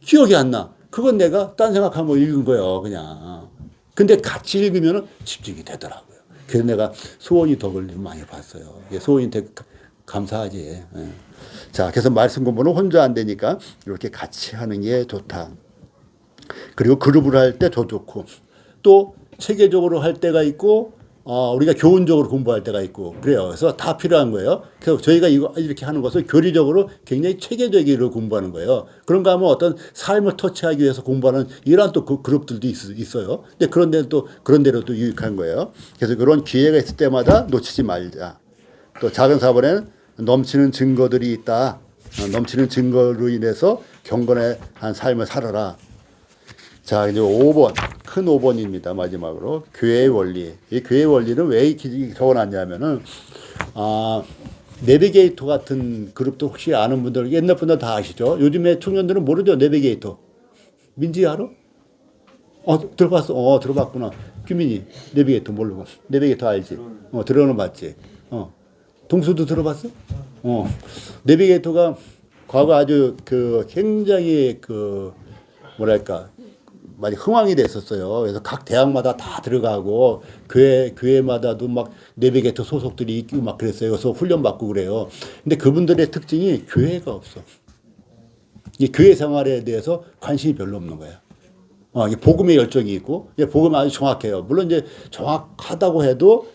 Speaker 1: 기억이 안 나. 그건 내가 딴 생각하고 읽은 거예요, 그냥. 근데 같이 읽으면 집중이 되더라고요. 그래서 내가 소원이 덕을 많이 봤어요. 소원이 되게 감사하지. 예. 자, 그래서 말씀 공부는 혼자 안 되니까 이렇게 같이 하는 게 좋다. 그리고 그룹을 할 때 더 좋고, 또 체계적으로 할 때가 있고, 우리가 교훈적으로 공부할 때가 있고 그래요. 그래서 다 필요한 거예요. 그래서 저희가 이렇게 하는 것을 교리적으로 굉장히 체계적으로 공부하는 거예요. 그런가 하면 어떤 삶을 터치하기 위해서 공부하는 이러한 또 그 그룹들도 있어요. 근데 그런 데로 또 유익한 거예요. 그래서 그런 기회가 있을 때마다 놓치지 말자. 또 작은 사본에는 넘치는 증거들이 있다. 넘치는 증거로 인해서 경건한 삶을 살아라. 자, 이제 5번. 큰 5번입니다. 마지막으로. 교회의 원리. 이 교회의 원리는 왜 이렇게 적어놨냐면은, 내비게이터 같은 그룹도 혹시 아는 분들, 옛날 분들 다 아시죠? 요즘에 청년들은 모르죠? 내비게이터. 민지 알아? 들어봤어. 들어봤구나. 규민이 내비게이터 모르고. 내비게이터 알지? 들어는 봤지? 동수도 들어봤어? 내비게이터가 과거 아주 굉장히 뭐랄까, 많이 흥황이 됐었어요. 그래서 각 대학마다 다 들어가고 교회마다도 막 내비게이터 소속들이 있고 막 그랬어요. 그래서 훈련받고 그래요. 근데 그분들의 특징이 교회가 없어. 이 교회 생활에 대해서 관심이 별로 없는 거예요. 복음의 열정이 있고, 복음이 아주 정확해요. 물론 이제 정확하다고 해도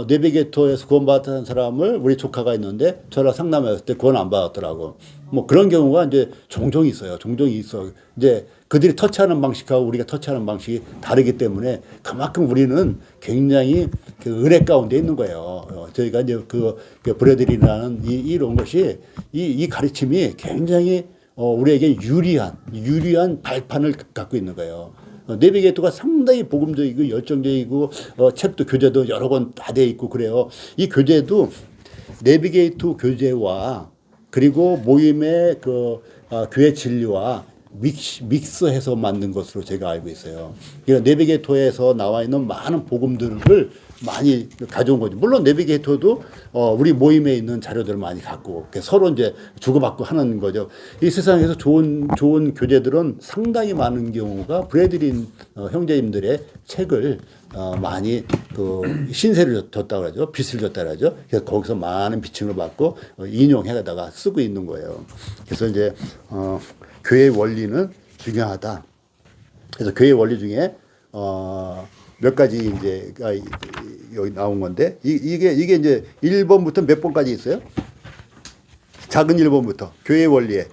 Speaker 1: 내비게이터에서 구원받은 사람을 우리 조카가 있는데 전화 상담에 갔을 때 구원 안 받았더라고. 뭐 그런 경우가 이제 종종 있어요. 종종 있어. 이제 그들이 터치하는 방식하고 우리가 터치하는 방식이 다르기 때문에 그만큼 우리는 굉장히 은혜 가운데 있는 거예요. 저희가 이제 브래들이라는 이런 것이 이 가르침이 굉장히 우리에게 유리한 발판을 갖고 있는 거예요. 내비게이터가 상당히 복음적이고 열정적이고 책도 교재도 여러 권 다 돼 있고 그래요. 이 교재도 내비게이터 교재와 그리고 모임의 교회 진리와 믹스해서 만든 것으로 제가 알고 있어요. 그러니까 내비게이터에서 나와 있는 많은 복음들을 많이 가져온 거죠. 물론 내비게이터도 우리 모임에 있는 자료들을 많이 갖고 서로 이제 주고받고 하는 거죠. 이 세상에서 좋은 교재들은 상당히 많은 경우가 브래들린 형제님들의 책을 많이 신세를 줬다 그러죠. 빛을 줬다 그러죠. 그래서 거기서 많은 비침을 받고 인용해다가 쓰고 있는 거예요. 그래서 이제 교회의 원리는 중요하다. 그래서 교회의 원리 중에 몇 가지 이제 여기 나온 건데 이게 이제 1번부터 몇 번까지 있어요? 작은 1번부터 교회의 원리에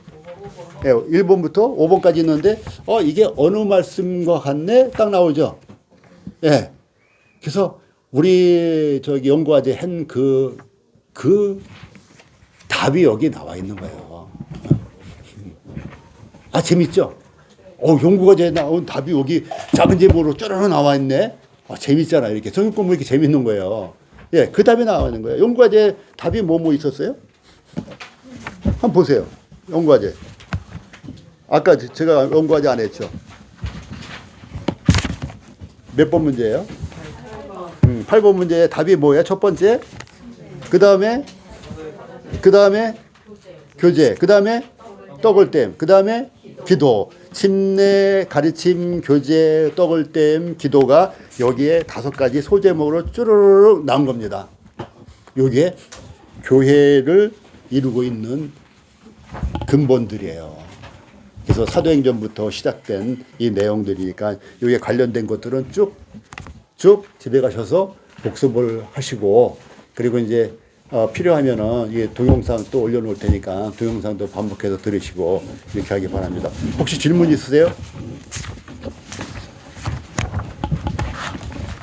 Speaker 1: 1번부터 5번까지 있는데 이게 어느 말씀과 같네 딱 나오죠. 예. 그래서 우리 연구과제 한 그 답이 여기 나와 있는 거예요. 재밌죠? 연구과제에 나온 답이 여기 작은 제목으로 쭈르르 나와 있네. 재밌잖아. 이렇게 성경 공부 이렇게 재밌는 거예요. 예, 그 답이 나와 있는 거예요. 연구과제 답이 뭐 있었어요? 한번 보세요. 연구과제. 아까 제가 연구과제 안 했죠. 몇 번 문제예요? 8번 문제의 답이 뭐예요? 첫 번째. 그 다음에 교재. 그 다음에 떡을댐. 그 다음에 기도. 침례, 가르침, 교재, 떡을댐, 기도가 여기에 5가지 소제목으로 쭈르륵 나온 겁니다. 여기에 교회를 이루고 있는 근본들이에요. 그래서 사도행전부터 시작된 이 내용들이니까 여기에 관련된 것들은 쭉 집에 가셔서 복습을 하시고, 그리고 이제 필요하면은 이 동영상 또 올려놓을 테니까 동영상도 반복해서 들으시고 이렇게 하기 바랍니다. 혹시 질문 있으세요?